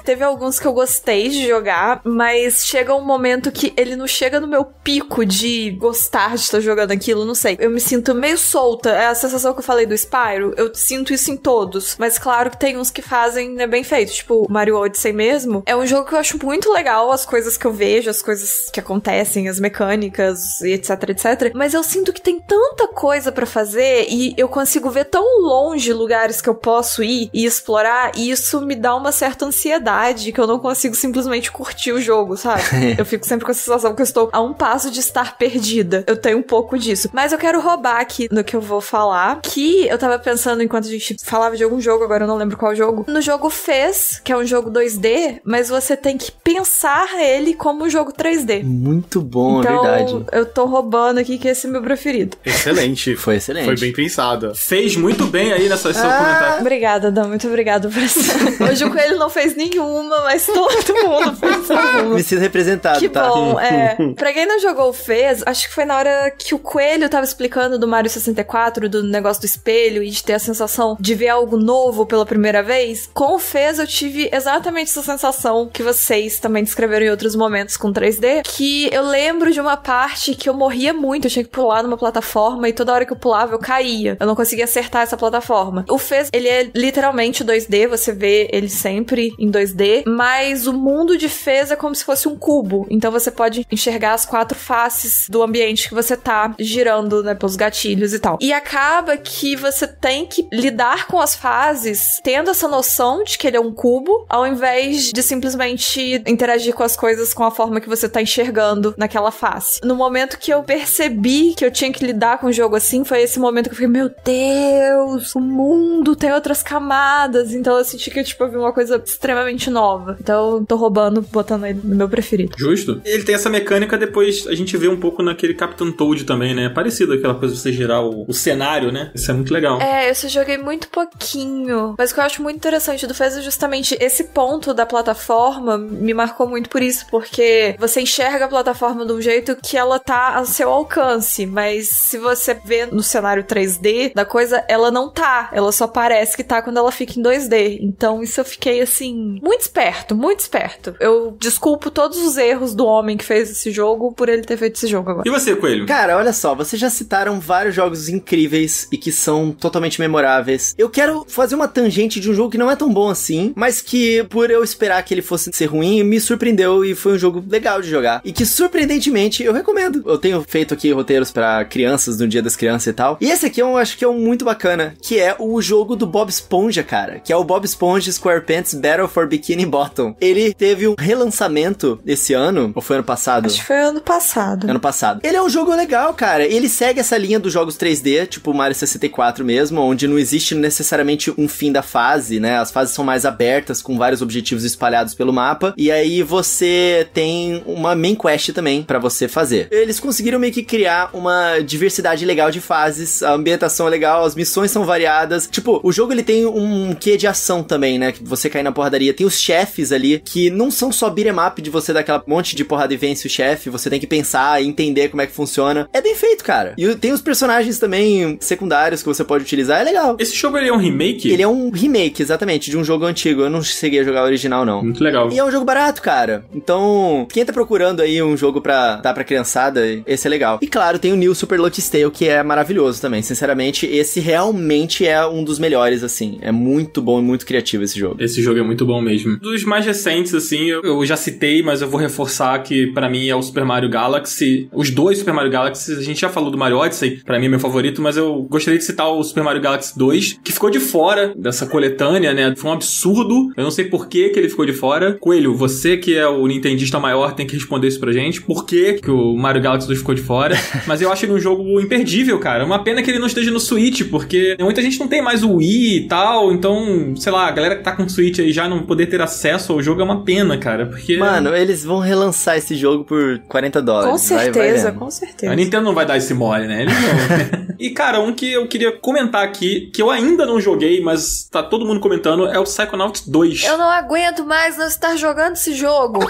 Teve alguns que eu gostei de jogar, mas chega um momento que ele não chega no meu pico de gostar de estar jogando aquilo, não sei. Eu me sinto meio solta. É a sensação que eu falei do Spyro. Eu sinto isso em todos. Mas claro que tem uns que fazem, né, bem feito. Tipo, Mario Odyssey mesmo. É um jogo que eu acho muito legal, as coisas que eu vejo, as coisas que acontecem, as mecânicas e etc, etc. Mas eu sinto que tem tanta coisa pra fazer e eu consigo ver tão longe lugares que eu posso ir e explorar, e isso me dá uma certa ansiedade que eu não consigo simplesmente curtir o jogo, sabe? Eu fico sempre com a sensação que eu estou a um passo de estar perdida. Eu tenho um pouco disso. Mas eu quero roubar aqui no que eu vou falar, que eu tava pensando enquanto a gente falava de algum jogo, agora eu não lembro qual jogo. No jogo Fez, que é um jogo 2D, mas você tem que pensar ele como um jogo 3D. Muito bom, Então, é verdade. eu tô roubando aqui que esse é meu preferido. Excelente. Foi excelente. Foi bem pensado. Fez muito bem aí nessa seu comentário. Obrigada, Dan, muito obrigada por isso. Hoje o Coelho não fez nenhuma, mas todo mundo fez alguma. Me sinto representado, Que tá? bom, é. Pra quem não jogou o Fez, acho que foi na hora que o Coelho tava explicando do Mario 64, do negócio do espelho e de ter a sensação de ver algo novo pela primeira vez. Com o Fez eu tive exatamente essa sensação que vocês também descreveram em outros momentos com 3D, que eu lembro de uma parte que eu morria muito, eu tinha que pular numa plataforma e toda hora que eu pulava eu caía. Eu não conseguia acertar essa plataforma. O Fez, ele é literalmente 2D, você vê ele sempre em 2D, mas o mundo de Fez é como se fosse um cubo, então você pode enxergar as 4 faces do ambiente que você tá girando, né, pelos gatilhos e tal. E acaba que você tem que lidar com as fases tendo essa noção de que ele é um cubo, ao invés de simplesmente interagir com as coisas com a forma que você tá enxergando naquela face. No momento que eu percebi que eu tinha que lidar com o jogo assim, foi esse momento que eu fiquei, meu Deus, o mundo tem outras camadas, então eu senti que tipo, eu vi uma coisa extremamente nova. Então eu tô roubando, botando ele no meu preferido. Justo. Ele tem essa mecânica, depois a gente vê um pouco naquele Captain Toad também, né? É parecido aquela coisa de você girar o cenário, né? Isso é muito legal. É, eu só joguei muito pouquinho. Mas o que eu acho muito interessante do Fez é justamente esse ponto da plataforma me marcou muito por isso, porque você enxerga a plataforma de um jeito que ela tá ao seu alcance, mas se você vê no cenário 3D da coisa, ela não tá. Ela só parece que tá quando ela fica em 2D. Então isso eu fiquei, assim, muito esperto, muito esperto. Eu desculpo todos os erros do homem que fez esse jogo por ele ter feito esse jogo agora. E você, Coelho? Cara, olha só, vocês já citaram vários jogos incríveis e que são totalmente memoráveis. Eu quero fazer uma tangente de um jogo que não é tão bom assim, mas que, por eu esperar que ele fosse ser ruim, me surpreendeu e foi um jogo legal de jogar. E que, surpreendentemente, eu recomendo. Eu tenho feito aqui roteiros pra crianças, no Dia das Crianças e tal. E esse aqui eu acho que é um muito bacana, que é o jogo do Bob Esponja, cara. Que é o Bob Esponja SquarePants Battle for Bikini Bottom. Ele teve um relançamento esse ano, ou foi ano passado? Acho que foi ano passado. Ano passado. Ele é um jogo legal, cara. Ele segue essa linha dos jogos 3D, tipo Mario 64 mesmo, onde não existe necessariamente um fim da fase, né? As fases são mais abertas, com vários objetivos espalhados pelo mapa. E aí você tem uma main quest também pra você fazer. Eles conseguiram meio que criar uma diversidade legal de fases, a ambientação é legal, as missões são variadas. Tipo, o jogo ele tem um quê de ação também, né? Que você cai na porradaria. Tem os chefes ali, que não são só beat'em up de você dar aquela monte de porrada e vence o chefe. Você tem que pensar e entender como é que funciona. É bem feito, cara. E tem os personagens também secundários que você pode utilizar. É legal. Esse jogo ele é um remake? Ele é um remake, exatamente, de um jogo antigo. Eu não cheguei a jogar o original, não. Muito legal. E é um jogo barato, cara. Então, quem tá procurando aí um jogo pra dar pra criançada, esse é legal. E claro, tem o New Super Lucky's Tale, que é maravilhoso também. Sinceramente, esse realmente é um dos melhores, assim. É muito bom e muito criativo esse jogo. Esse jogo é muito bom mesmo. Dos mais recentes, assim, eu já citei, mas eu vou reforçar que pra mim é o Super Mario Galaxy. Os dois Super Mario Galaxy, a gente já falou do Mario Odyssey, pra mim é meu favorito, mas eu gostaria de citar o Super Mario Galaxy 2, que ficou de fora fora dessa coletânea, né? Foi um absurdo. Eu não sei por que ele ficou de fora. Coelho, você que é o nintendista maior tem que responder isso pra gente. Por que o Mario Galaxy 2 ficou de fora? Mas eu acho ele um jogo imperdível, cara. Uma pena que ele não esteja no Switch, porque muita gente não tem mais o Wii e tal, então, sei lá, a galera que tá com o Switch aí já não poder ter acesso ao jogo é uma pena, cara, porque... Mano, eles vão relançar esse jogo por $40. Com certeza, com certeza. A Nintendo não vai dar esse mole, né? Eles não. E, cara, um que eu queria comentar aqui, que eu ainda não joguei, mas tá todo mundo comentando, é o Psychonauts 2. Eu não aguento mais não estar jogando esse jogo.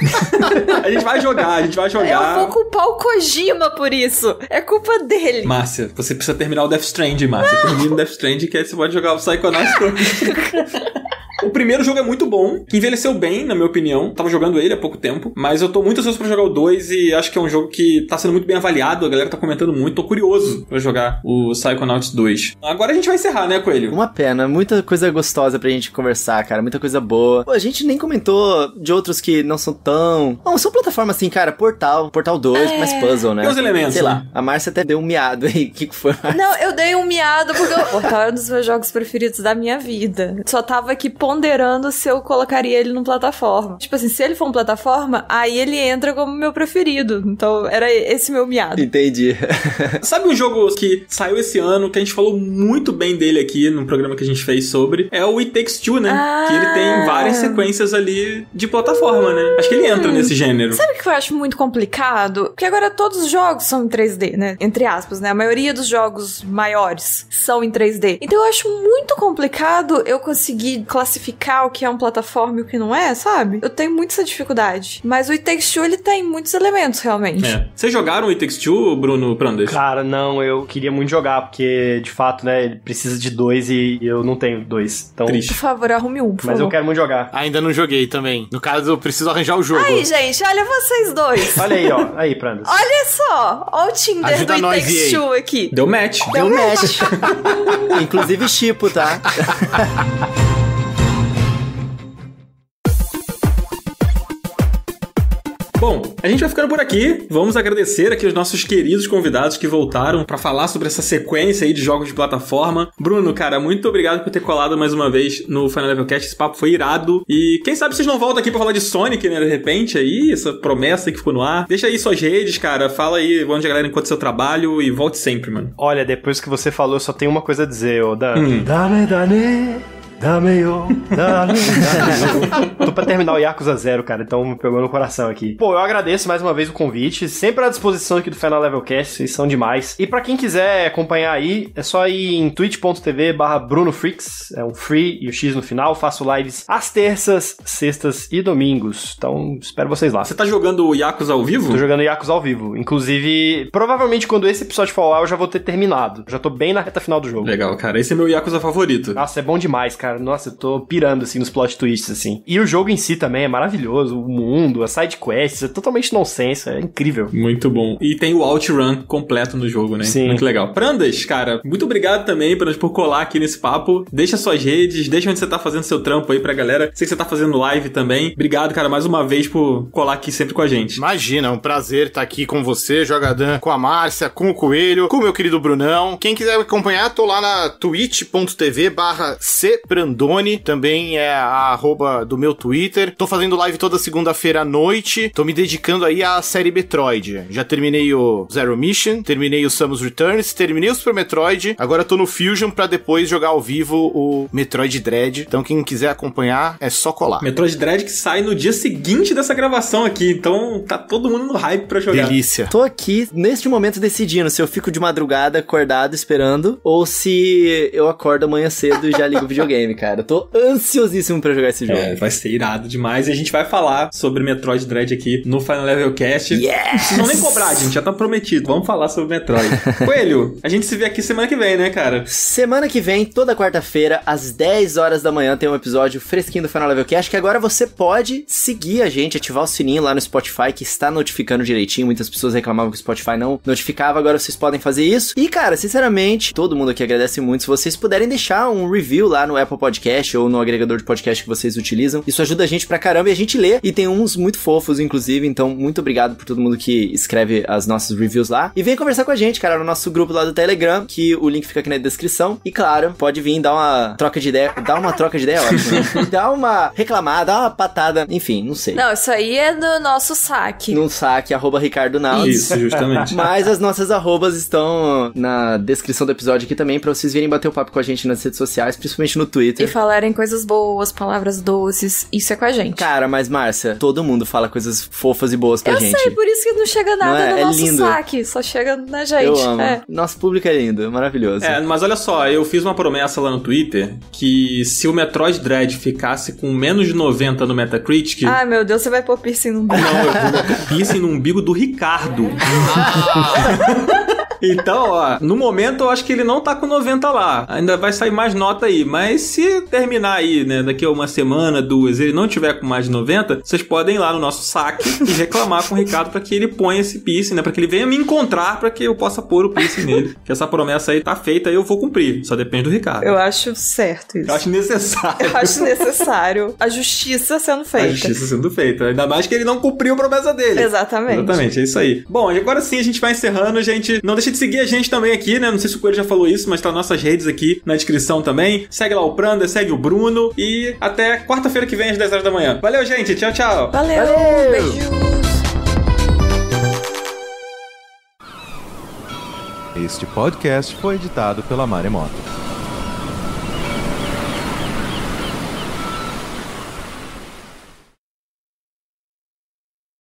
A gente vai jogar. Eu vou culpar o Kojima por isso. É culpa dele. Márcia, você precisa terminar o Death Stranding, Márcia. Termina o Death Stranding, que aí você pode jogar o Psychonauts 2. O primeiro jogo é muito bom, que envelheceu bem, na minha opinião. Tava jogando ele há pouco tempo, mas eu tô muito ansioso pra jogar o 2 e acho que é um jogo que tá sendo muito bem avaliado, a galera tá comentando muito, tô curioso pra jogar o Psychonauts 2. Agora a gente vai encerrar, né, Coelho? Uma pena, muita coisa gostosa pra gente conversar, cara, muita coisa boa. Pô, a gente nem comentou de outros que não são tão... Não, são plataformas assim, cara, Portal 2, mais puzzle, né? Tem os elementos, sei né? lá, a Márcia até deu um miado aí, o que foi? Não, eu dei um miado porque o Portal é um dos meus jogos preferidos da minha vida. Só tava aqui ponderando se eu colocaria ele numa plataforma. Tipo assim, se ele for uma plataforma, aí ele entra como meu preferido. Então, era esse meu miado. Entendi. Sabe um jogo que saiu esse ano, que a gente falou muito bem dele aqui no programa que a gente fez sobre? É o It Takes Two, né? Que ele tem várias sequências ali de plataforma, né? Acho que ele entra nesse gênero. Sabe o que eu acho muito complicado? Porque agora todos os jogos são em 3D, né? Entre aspas, né? A maioria dos jogos maiores são em 3D. Então eu acho muito complicado eu conseguir classificar o que é uma plataforma e o que não é, sabe? Eu tenho muito essa dificuldade. Mas o It Takes Two, ele tem muitos elementos, realmente. É. Vocês jogaram o It Takes Two, Bruno Prandas? Cara, não, eu queria muito jogar, porque, de fato, né, ele precisa de 2 e eu não tenho 2. Então, Triste. Por favor, arrume um, por favor. Mas eu quero muito jogar. Ainda não joguei também. No caso, eu preciso arranjar o jogo. Aí, gente, olha vocês dois. Olha aí, ó. Aí, Prandas. Olha só. Olha o Tinder Ajuda do It nós, Takes EA. Two aqui. Deu match. Deu match. Inclusive chipo, tá? Bom, a gente vai ficando por aqui. Vamos agradecer aqui os nossos queridos convidados que voltaram pra falar sobre essa sequência aí de jogos de plataforma. Bruno, cara, muito obrigado por ter colado mais uma vez no Final Level Cast. Esse papo foi irado. E quem sabe vocês não voltam aqui pra falar de Sonic, né, de repente aí, essa promessa aí que ficou no ar. Deixa aí suas redes, cara. Fala aí onde a galera encontra seu trabalho e volte sempre, mano. Olha, depois que você falou, eu só tenho uma coisa a dizer, ô Dan. Dame-yo. Tô pra terminar o Yakuza 0, cara, então me pegou no coração aqui. Pô, eu agradeço mais uma vez o convite, sempre à disposição aqui do Final Level Cast, vocês são demais. E pra quem quiser acompanhar aí, é só ir em twitch.tv/BrunoFreaks, é um free e o X no final, faço lives às terças, sextas e domingos, então espero vocês lá. Você tá jogando o Yakuza ao vivo? Tô jogando Yakuza ao vivo, inclusive, provavelmente quando esse episódio for ao ar eu já vou ter terminado, já tô bem na reta final do jogo. Legal, cara, esse é meu Yakuza favorito. Nossa, é bom demais, cara. Nossa, eu tô pirando, assim, nos plot twists, assim. E o jogo em si também é maravilhoso. O mundo, as side quests, é totalmente nonsense, é incrível. Muito bom. E tem o OutRun completo no jogo, né? Sim. Muito legal. Prandas, cara, muito obrigado também, Prandas, por colar aqui nesse papo. Deixa suas redes, deixa onde você tá fazendo seu trampo aí pra galera. Sei que você tá fazendo live também. Obrigado, cara, mais uma vez por colar aqui sempre com a gente. Imagina, é um prazer estar aqui com você, Jogadã, com a Márcia, com o Coelho, com o meu querido Brunão. Quem quiser me acompanhar, tô lá na twitch.tv/cprandoni. Também é a arroba do meu Twitter. Tô fazendo live toda segunda-feira à noite. Tô me dedicando aí à série Metroid. Já terminei o Zero Mission, terminei o Samus Returns, terminei o Super Metroid. Agora tô no Fusion pra depois jogar ao vivo o Metroid Dread. Então quem quiser acompanhar é só colar. Metroid Dread que sai no dia seguinte dessa gravação aqui. Então tá todo mundo no hype pra jogar. Delícia. Tô aqui, neste momento, decidindo se eu fico de madrugada acordado esperando ou se eu acordo amanhã cedo e já ligo o videogame, cara. Tô ansiosíssimo pra jogar esse jogo. É, vai ser irado demais. E a gente vai falar sobre Metroid Dread aqui no Final Level Cast. Yes! Não nem cobrar, gente. Já tá prometido. Vamos falar sobre Metroid. Coelho, a gente se vê aqui semana que vem, né, cara? Semana que vem, toda quarta-feira, às 10 horas da manhã, tem um episódio fresquinho do Final Level Cast, que agora você pode seguir a gente, ativar o sininho lá no Spotify, que está notificando direitinho. Muitas pessoas reclamavam que o Spotify não notificava, agora vocês podem fazer isso. E, cara, sinceramente, todo mundo aqui agradece muito se vocês puderem deixar um review lá no Apple Apple Podcast ou no agregador de podcast que vocês utilizam. Isso ajuda a gente pra caramba e a gente lê. E tem uns muito fofos, inclusive. Então, muito obrigado por todo mundo que escreve as nossas reviews lá. E vem conversar com a gente, cara, no nosso grupo lá do Telegram, que o link fica aqui na descrição. E claro, pode vir dar uma troca de ideia. Dar uma troca de ideia, ótimo, né? Dar uma reclamada, dar uma patada, enfim, não sei. Não, isso aí é do nosso saque. No saque, @RicardoNaldi. Isso, justamente. Mas as nossas arrobas estão na descrição do episódio aqui também, pra vocês virem bater o papo com a gente nas redes sociais, principalmente no E Twitter. falarem coisas boas, palavras doces, isso é com a gente. Cara, mas Márcia, todo mundo fala coisas fofas e boas pra Eu gente. sei, por isso que não chega nada Não é? no É nosso lindo. saque, só chega na gente. Eu amo. É. Nosso público é lindo, maravilhoso. Mas olha só, eu fiz uma promessa lá no Twitter que se o Metroid Dread ficasse com menos de 90 no Metacritic... Ai, meu Deus, você vai pôr piercing no umbigo. Não, eu vou botar piercing no umbigo do Ricardo. Então, ó, no momento eu acho que ele não tá com 90 lá. Ainda vai sair mais nota aí. Mas se terminar aí, né, daqui a uma semana, 2, ele não tiver com mais de 90, vocês podem ir lá no nosso saque e reclamar com o Ricardo pra que ele ponha esse piercing, né? Pra que ele venha me encontrar pra que eu possa pôr o piercing nele. Que essa promessa aí tá feita e eu vou cumprir. Só depende do Ricardo. Eu acho certo isso. Eu acho necessário. Eu acho necessário a justiça sendo feita. A justiça sendo feita. Ainda mais que ele não cumpriu a promessa dele. Exatamente. Exatamente, é isso aí. Bom, e agora sim a gente vai encerrando, gente. Não deixa de seguir a gente também aqui, né? Não sei se o Coelho já falou isso, mas tá nas nossas redes aqui na descrição também. Segue lá o Pranda, segue o Bruno. E até quarta-feira que vem às 10 horas da manhã. Valeu, gente. Tchau, tchau. Valeu. Beijos. Este podcast foi editado pela Maremoto.